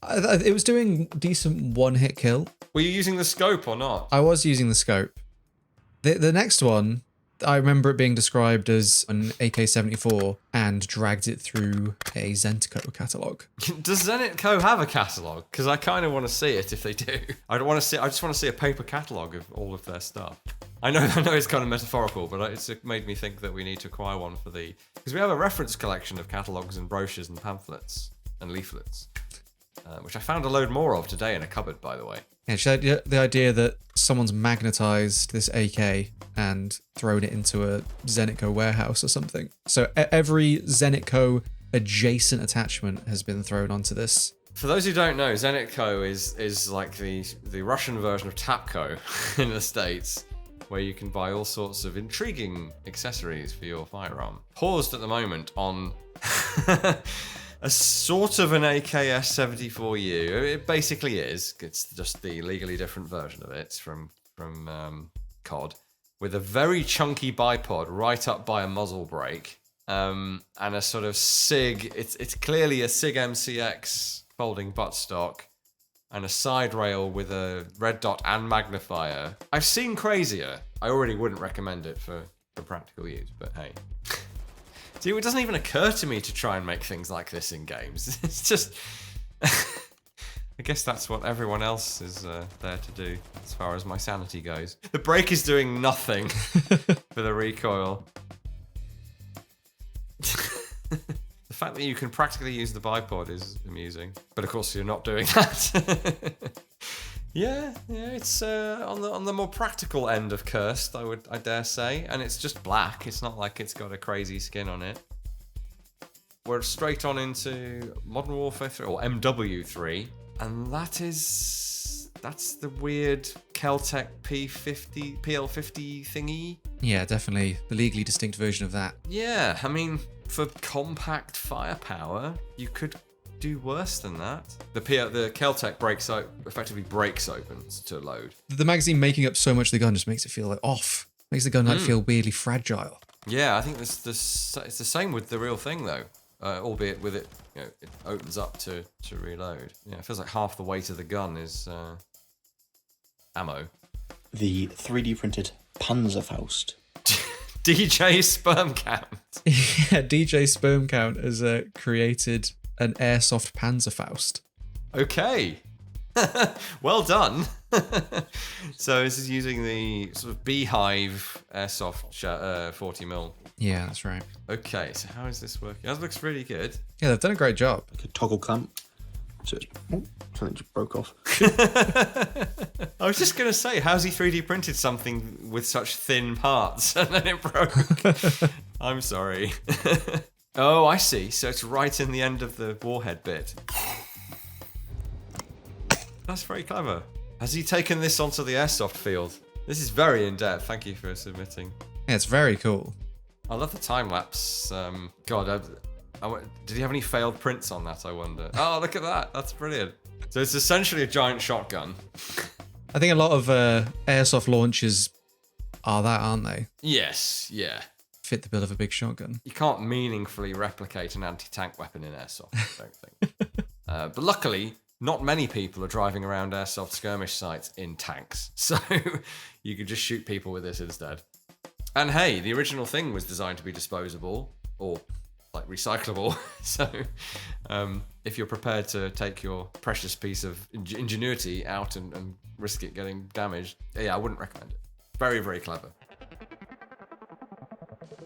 It was doing decent one-hit kill. Were you using the scope or not? I was using the scope. The next one, I remember it being described as an AK-74 and dragged it through a Zenitco catalogue. Does Zenitco have a catalogue? Because I kind of want to see it if they do. I just want to see a paper catalogue of all of their stuff. I know it's kind of metaphorical, but it's made me think that we need to acquire one for because we have a reference collection of catalogues and brochures and pamphlets and leaflets. Which I found a load more of today in a cupboard, by the way. Yeah, she had the idea that someone's magnetized this AK and thrown it into a Zenitco warehouse or something. So every Zenitco adjacent attachment has been thrown onto this. For those who don't know, Zenitco is like the Russian version of Tapco in the States, where you can buy all sorts of intriguing accessories for your firearm. Paused at the moment on a sort of an AKS-74U. It basically is. It's just the legally different version of it from COD. with a very chunky bipod right up by a muzzle brake, and a sort of SIG. It's clearly a SIG MCX folding buttstock, and a side rail with a red dot and magnifier. I've seen crazier. I already wouldn't recommend it for practical use, but hey. See, it doesn't even occur to me to try and make things like this in games. It's just... I guess that's what everyone else is there to do, as far as my sanity goes. The brake is doing nothing for the recoil. The fact that you can practically use the bipod is amusing. But of course, you're not doing that. Yeah, it's on the more practical end of cursed, I dare say, and it's just black. It's not like it's got a crazy skin on it. We're straight on into Modern Warfare 3 or MW3, and that's the weird Kel-Tec PL50 thingy. Yeah, definitely the legally distinct version of that. Yeah, I mean, for compact firepower, you could do worse than that. The Kel-Tec effectively breaks open to load. The magazine making up so much of the gun just makes it feel like off. Makes the gun like feel weirdly fragile. Yeah, I think it's the same with the real thing though. Albeit with it, it opens up to reload. Yeah, it feels like half the weight of the gun is ammo. The 3D printed Panzerfaust. DJ Sperm Count. Yeah, DJ Sperm Count has created an airsoft Panzerfaust. Okay. Well done. So this is using the sort of Beehive airsoft 40mm. Yeah, that's right. Okay, so how is this working? That looks really good. Yeah, they've done a great job. Like a toggle clamp. So it's, something just broke off. I was just going to say, how's he 3D printed something with such thin parts and then it broke? I'm sorry. Oh, I see. So it's right in the end of the warhead bit. That's very clever. Has he taken this onto the airsoft field? This is very in-depth. Thank you for submitting. Yeah, it's very cool. I love the time-lapse. God, did he have any failed prints on that, I wonder? Oh, look at that. That's brilliant. So it's essentially a giant shotgun. I think a lot of airsoft launchers are that, aren't they? Yes, yeah. Fit the bill of a big shotgun. You can't meaningfully replicate an anti-tank weapon in airsoft, I don't think. But luckily, not many people are driving around airsoft skirmish sites in tanks. So you could just shoot people with this instead. And hey, the original thing was designed to be disposable or like recyclable. So if you're prepared to take your precious piece of ingenuity out and risk it getting damaged, yeah, I wouldn't recommend it. Very, very clever.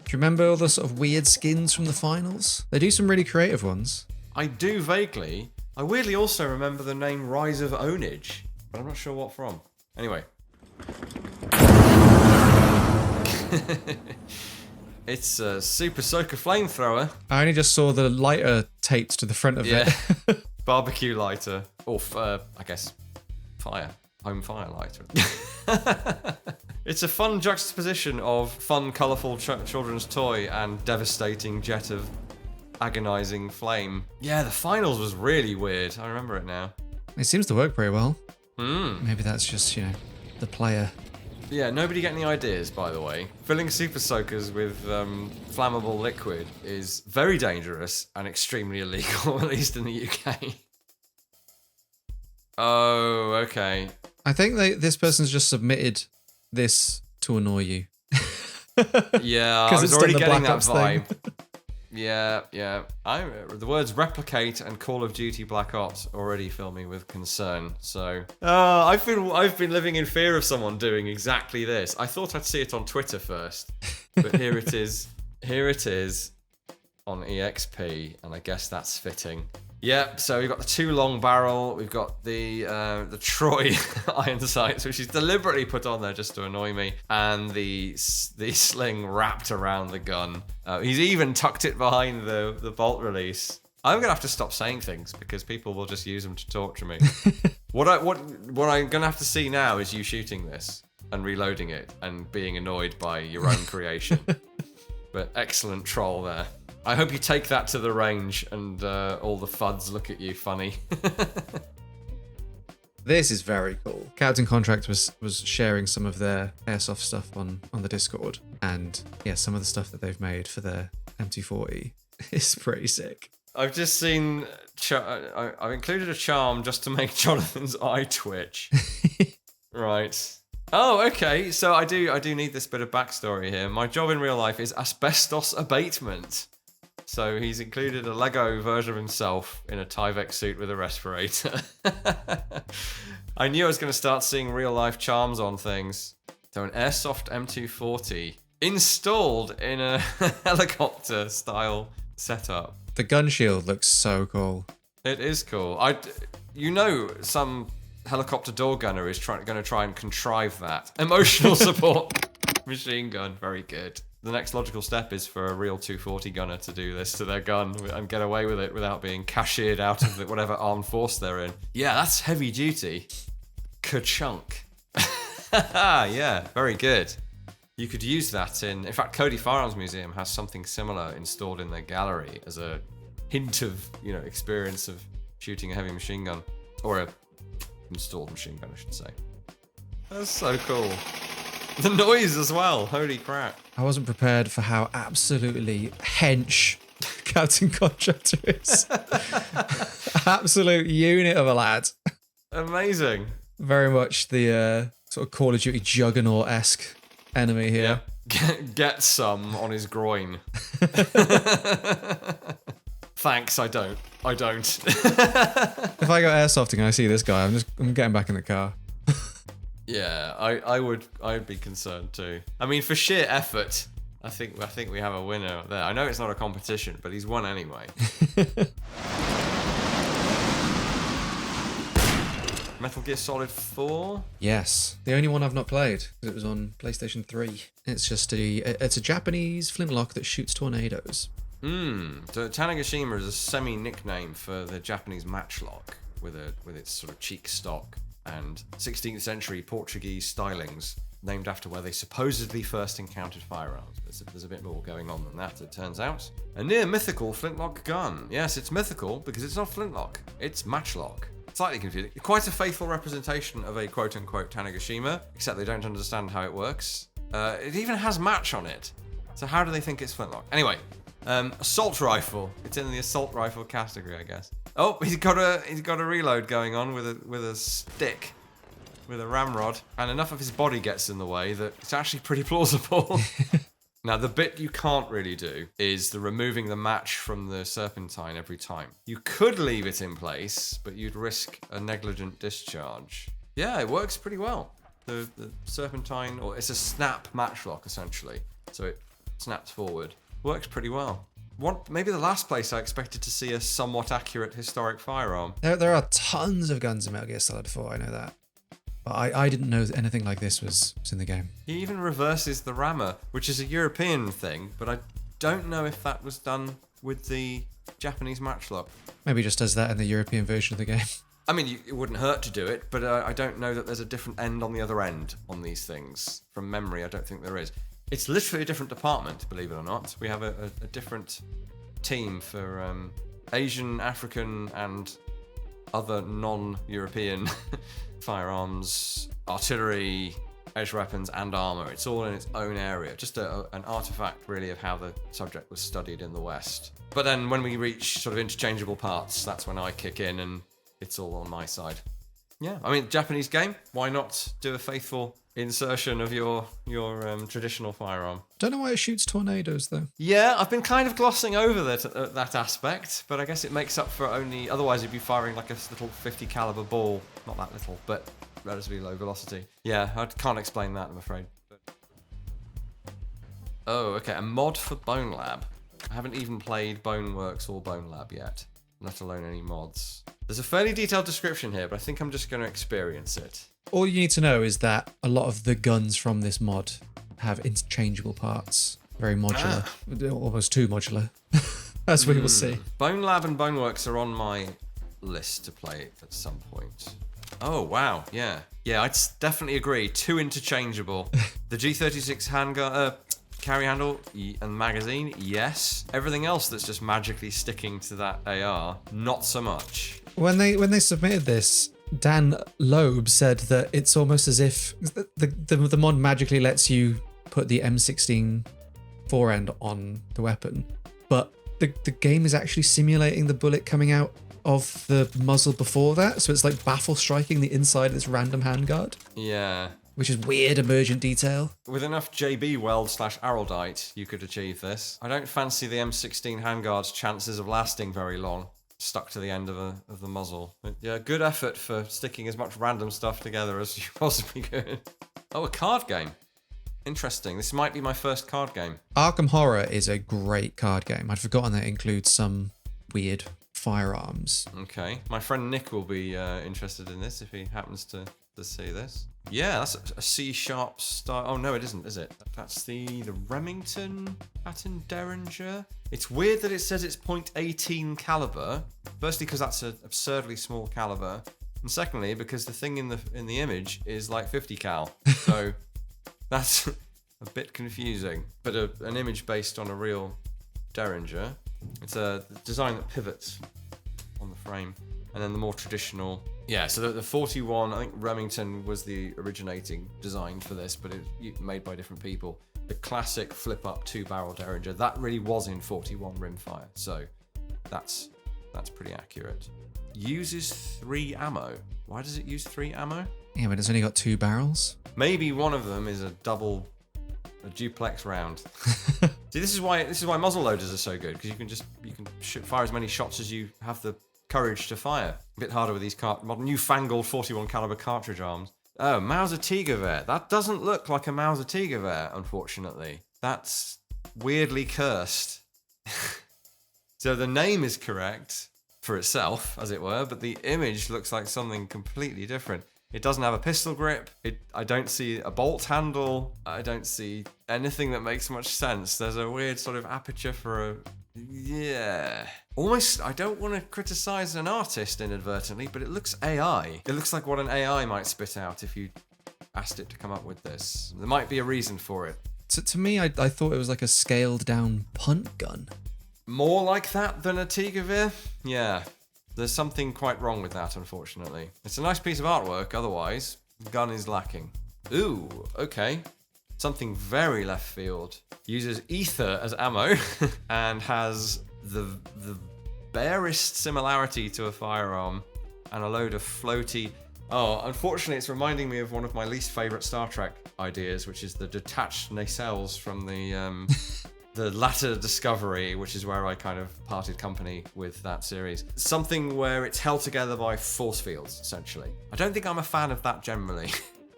Do you remember all the sort of weird skins from the finals? They do some really creative ones. I do vaguely. I weirdly also remember the name Rise of Ownage, but I'm not sure what from. Anyway. It's a Super Soaker Flamethrower. I only just saw the lighter taped to the front of it. Barbecue lighter. Or, I guess, fire. Home fire lighter. It's a fun juxtaposition of fun, colourful children's toy and devastating jet of agonising flame. Yeah, the finals was really weird. I remember it now. It seems to work pretty well. Maybe that's just, the player. Yeah, nobody get any ideas, by the way. Filling super soakers with flammable liquid is very dangerous and extremely illegal, at least in the UK. Oh, okay. I think this person's just submitted this to annoy you. Yeah, I was already getting that vibe. Yeah. The words replicate and Call of Duty Black Ops already fill me with concern. So I've been living in fear of someone doing exactly this. I thought I'd see it on Twitter first, but here it is. Here it is on EXP, and I guess that's fitting. Yeah, so we've got the 2 long barrel, we've got the Troy iron sights, which is deliberately put on there just to annoy me, and the sling wrapped around the gun. He's even tucked it behind the bolt release. I'm gonna have to stop saying things because people will just use them to torture me. What I'm gonna have to see now is you shooting this and reloading it and being annoyed by your own creation. But excellent troll there. I hope you take that to the range and all the FUDs look at you funny. This is very cool. Captain Contract was sharing some of their airsoft stuff on the Discord, and yeah, some of the stuff that they've made for their MT40 is pretty sick. I've just seen. I've included a charm just to make Jonathan's eye twitch. Right. Oh, okay. So I do need this bit of backstory here. My job in real life is asbestos abatement. So he's included a Lego version of himself in a Tyvek suit with a respirator. I knew I was going to start seeing real life charms on things. So an airsoft M240 installed in a helicopter style setup. The gun shield looks so cool. It is cool. Some helicopter door gunner is going to try and contrive that. Emotional support machine gun. Very good. The next logical step is for a real 240 gunner to do this to their gun and get away with it without being cashiered out of whatever armed force they're in. Yeah, that's heavy duty. Ka-chunk. Yeah, very good. You could use that in fact, Coda Firearms Museum has something similar installed in their gallery as a hint of, experience of shooting a heavy machine gun. Or a installed machine gun, I should say. That's so cool. The noise as well, holy crap. I wasn't prepared for how absolutely hench Captain Contractor is. Absolute unit of a lad. Amazing. Very much the sort of Call of Duty Juggernaut-esque enemy here. Yeah. Get some on his groin. Thanks, I don't. If I go airsofting and I see this guy, I'm getting back in the car. Yeah, I'd be concerned too. I mean, for sheer effort, I think we have a winner there. I know it's not a competition, but he's won anyway. Metal Gear Solid 4? Yes. The only one I've not played, because it was on PlayStation 3. It's just it's a Japanese flintlock that shoots tornadoes. So Tanegashima is a semi-nickname for the Japanese matchlock with its sort of cheek stock and 16th century Portuguese stylings named after where they supposedly first encountered firearms. There's a bit more going on than that, it turns out. A near mythical flintlock gun. Yes, it's mythical because it's not flintlock, it's matchlock. Slightly confusing. Quite a faithful representation of a quote-unquote Tanegashima, except they don't understand how it works. It even has match on it. So how do they think it's flintlock? Anyway, assault rifle. It's in the assault rifle category, I guess. Oh, he's got a reload going on with a stick, with a ramrod, and enough of his body gets in the way that it's actually pretty plausible. Now, the bit you can't really do is the removing the match from the serpentine every time. You could leave it in place, but you'd risk a negligent discharge. Yeah, it works pretty well. The serpentine, or it's a snap matchlock essentially, so it snaps forward. Works pretty well. Maybe the last place I expected to see a somewhat accurate historic firearm. There are tons of guns in Metal Gear Solid 4, I know that. But I didn't know anything like this was in the game. He even reverses the rammer, which is a European thing, but I don't know if that was done with the Japanese matchlock. Maybe just does that in the European version of the game. I mean, it wouldn't hurt to do it, but I don't know that there's a different end on the other end on these things. From memory, I don't think there is. It's literally a different department, believe it or not. We have a different team for Asian, African, and other non-European firearms, artillery, edge weapons, and armor. It's all in its own area. Just an artifact, really, of how the subject was studied in the West. But then when we reach sort of interchangeable parts, that's when I kick in and it's all on my side. Yeah, I mean, Japanese game, why not do a faithful insertion of your traditional firearm? Don't know why it shoots tornadoes, though. Yeah, I've been kind of glossing over that aspect, but I guess it makes up for otherwise you'd be firing like a little 50 caliber ball. Not that little, but relatively low velocity. Yeah, I can't explain that, I'm afraid. Oh, okay, a mod for Bone Lab. I haven't even played Boneworks or Bone Lab yet, let alone any mods. There's a fairly detailed description here, but I think I'm just going to experience it. All you need to know is that a lot of the guns from this mod have interchangeable parts. Very modular. Almost too modular, as we will see. Bone Lab and Boneworks are on my list to play at some point. Oh, wow, yeah. Yeah, I'd definitely agree. Too interchangeable. The G36 handgun, carry handle and magazine, yes. Everything else that's just magically sticking to that AR, not so much. When they submitted this, Dan Loeb said that it's almost as if the mod magically lets you put the M16 forend on the weapon, but the game is actually simulating the bullet coming out of the muzzle before that, so it's like baffle striking the inside of this random handguard. Yeah. Which is weird emergent detail. With enough JB weld / araldite, you could achieve this. I don't fancy the M16 handguard's chances of lasting very long, stuck to the end of the muzzle. But yeah, good effort for sticking as much random stuff together as you possibly could. Oh, a card game. Interesting. This might be my first card game. Arkham Horror is a great card game. I'd forgotten that it includes some weird firearms. Okay. My friend Nick will be interested in this if he happens to see this. Yeah, that's a C-sharp style. Oh, no, it isn't, is it? That's the Remington pattern Derringer. It's weird that it says it's .18 caliber. Firstly, because that's an absurdly small caliber. And secondly, because the thing in the image is like 50 cal. So that's a bit confusing. But an image based on a real Derringer. It's a design that pivots on the frame. And then the more traditional... Yeah, so the 41, I think Remington was the originating design for this, but it's made by different people. The classic flip-up 2-barrel Derringer, that really was in 41 rimfire, so that's pretty accurate. Uses 3 ammo. Why does it use 3 ammo? Yeah, but it's only got 2 barrels. Maybe one of them is a duplex round. See, this is why muzzle loaders are so good, because you can fire as many shots as you have the courage to fire. A bit harder with these modern newfangled 41 caliber cartridge arms. Oh, Mauser Tigerwehr. That doesn't look like a Mauser Tigerwehr, unfortunately. That's weirdly cursed. So the name is correct for itself, as it were, but the image looks like something completely different. It doesn't have a pistol grip. I don't see a bolt handle. I don't see anything that makes much sense. There's a weird sort of aperture for a... Yeah. Almost, I don't want to criticize an artist inadvertently, but it looks AI. It looks like what an AI might spit out if you asked it to come up with this. There might be a reason for it. To me, I thought it was like a scaled down punt gun. More like that than a Tigerwehr? Yeah. There's something quite wrong with that, unfortunately. It's a nice piece of artwork, otherwise. The gun is lacking. Ooh, okay. Something very left field. Uses ether as ammo and has the barest similarity to a firearm and a load of floaty... Oh, unfortunately, it's reminding me of one of my least favourite Star Trek ideas, which is the detached nacelles from the latter Discovery, which is where I kind of parted company with that series. Something where it's held together by force fields, essentially. I don't think I'm a fan of that generally.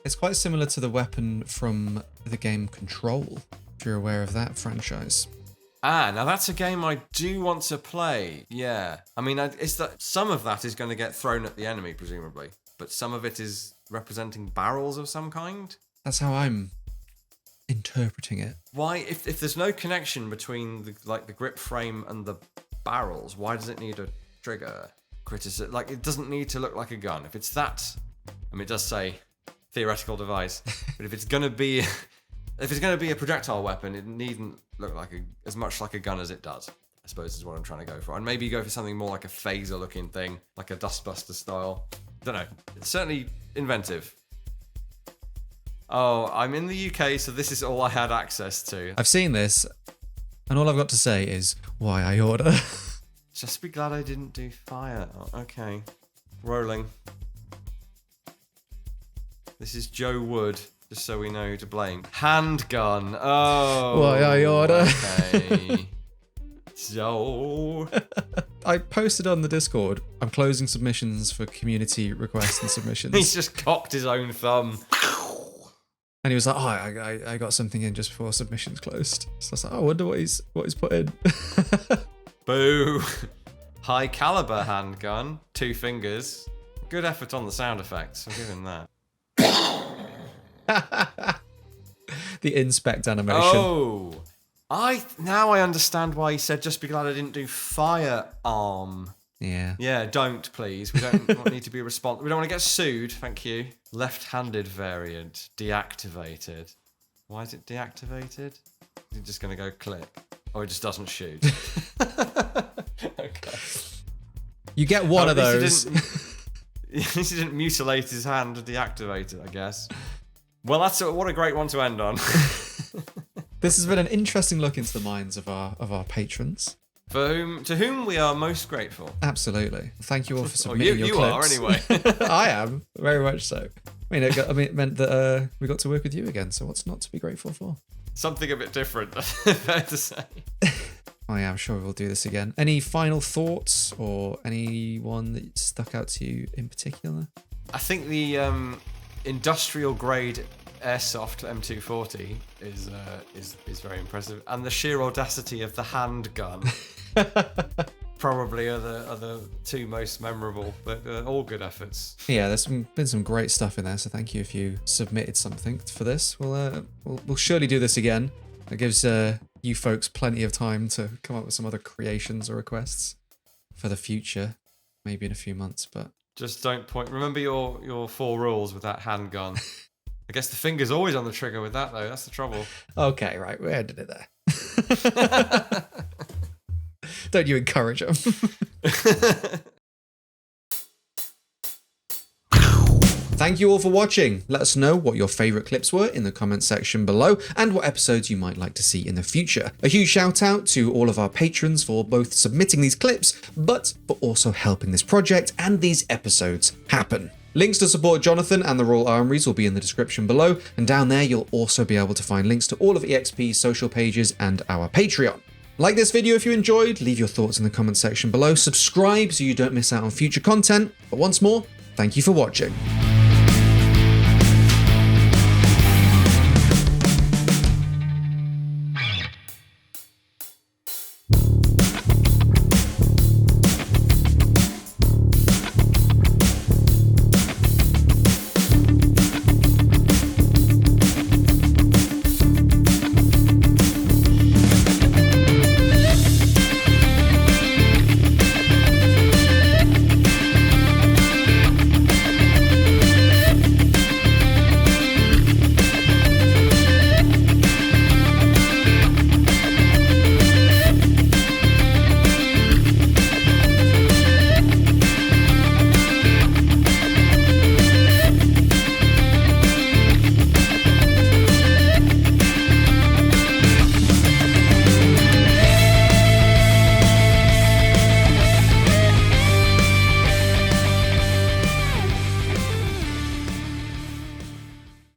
It's quite similar to the weapon from the game Control, if you're aware of that franchise. Ah, now that's a game I do want to play. Yeah. I mean, it's that some of that is going to get thrown at the enemy, presumably, but some of it is representing barrels of some kind. That's how I'm interpreting it. Why, if there's no connection between the grip frame and the barrels, why does it need a trigger? Like, it doesn't need to look like a gun. If it's that, I mean, it does say theoretical device, but if it's gonna be a projectile weapon, it needn't look like as much like a gun as it does, I suppose is what I'm trying to go for. And maybe go for something more like a phaser looking thing, like a Dustbuster style. Don't know. It's certainly inventive. Oh, I'm in the UK, so this is all I had access to. I've seen this, and all I've got to say is, why I order. Just be glad I didn't do fire. Oh, okay. Rolling. This is Joe Wood, just so we know who to blame. Handgun. Oh. Why I order. Okay. So... I posted on the Discord, I'm closing submissions for community requests and submissions. He's just cocked his own thumb. And he was like, oh, I got something in just before submissions closed. So I was like, oh, I wonder what he's put in. Boo. High caliber handgun. 2 fingers. Good effort on the sound effects. I'll give him that. The inspect animation. Oh. Now I understand why he said just be glad I didn't do firearm. Yeah. Yeah, don't please. We don't need to be responsible. We don't want to get sued. Thank you. Left-handed variant. Deactivated. Why is it deactivated? Is it just going to go click? Or it just doesn't shoot? Okay. You get one of those. He didn't mutilate his hand to deactivate it, I guess. Well, what a great one to end on. This has been an interesting look into the minds of our patrons. To whom we are most grateful. Absolutely. Thank you all for submitting your you clips. are, anyway. I am, very much so. I mean, it meant that we got to work with you again, so what's not to be grateful for? Something a bit different, fair to say. Oh yeah, I'm sure we'll do this again. Any final thoughts or anyone that stuck out to you in particular? I think the industrial grade airsoft M240 is very impressive, and the sheer audacity of the handgun probably are the two most memorable, but all good efforts. Yeah, there's been some great stuff in there, so thank you if you submitted something for this. We'll surely do this again. It gives you folks plenty of time to come up with some other creations or requests for the future, maybe in a few months, but just don't point. Remember your 4 rules with that handgun. I guess the finger's always on the trigger with that, though. That's the trouble. Okay, right. We ended it there. Don't you encourage them. Thank you all for watching. Let us know what your favourite clips were in the comments section below and what episodes you might like to see in the future. A huge shout out to all of our patrons for both submitting these clips, but for also helping this project and these episodes happen. Links to support Jonathan and the Royal Armouries will be in the description below, and down there you'll also be able to find links to all of EXP's social pages and our Patreon. Like this video if you enjoyed, leave your thoughts in the comments section below, subscribe so you don't miss out on future content, but once more, thank you for watching.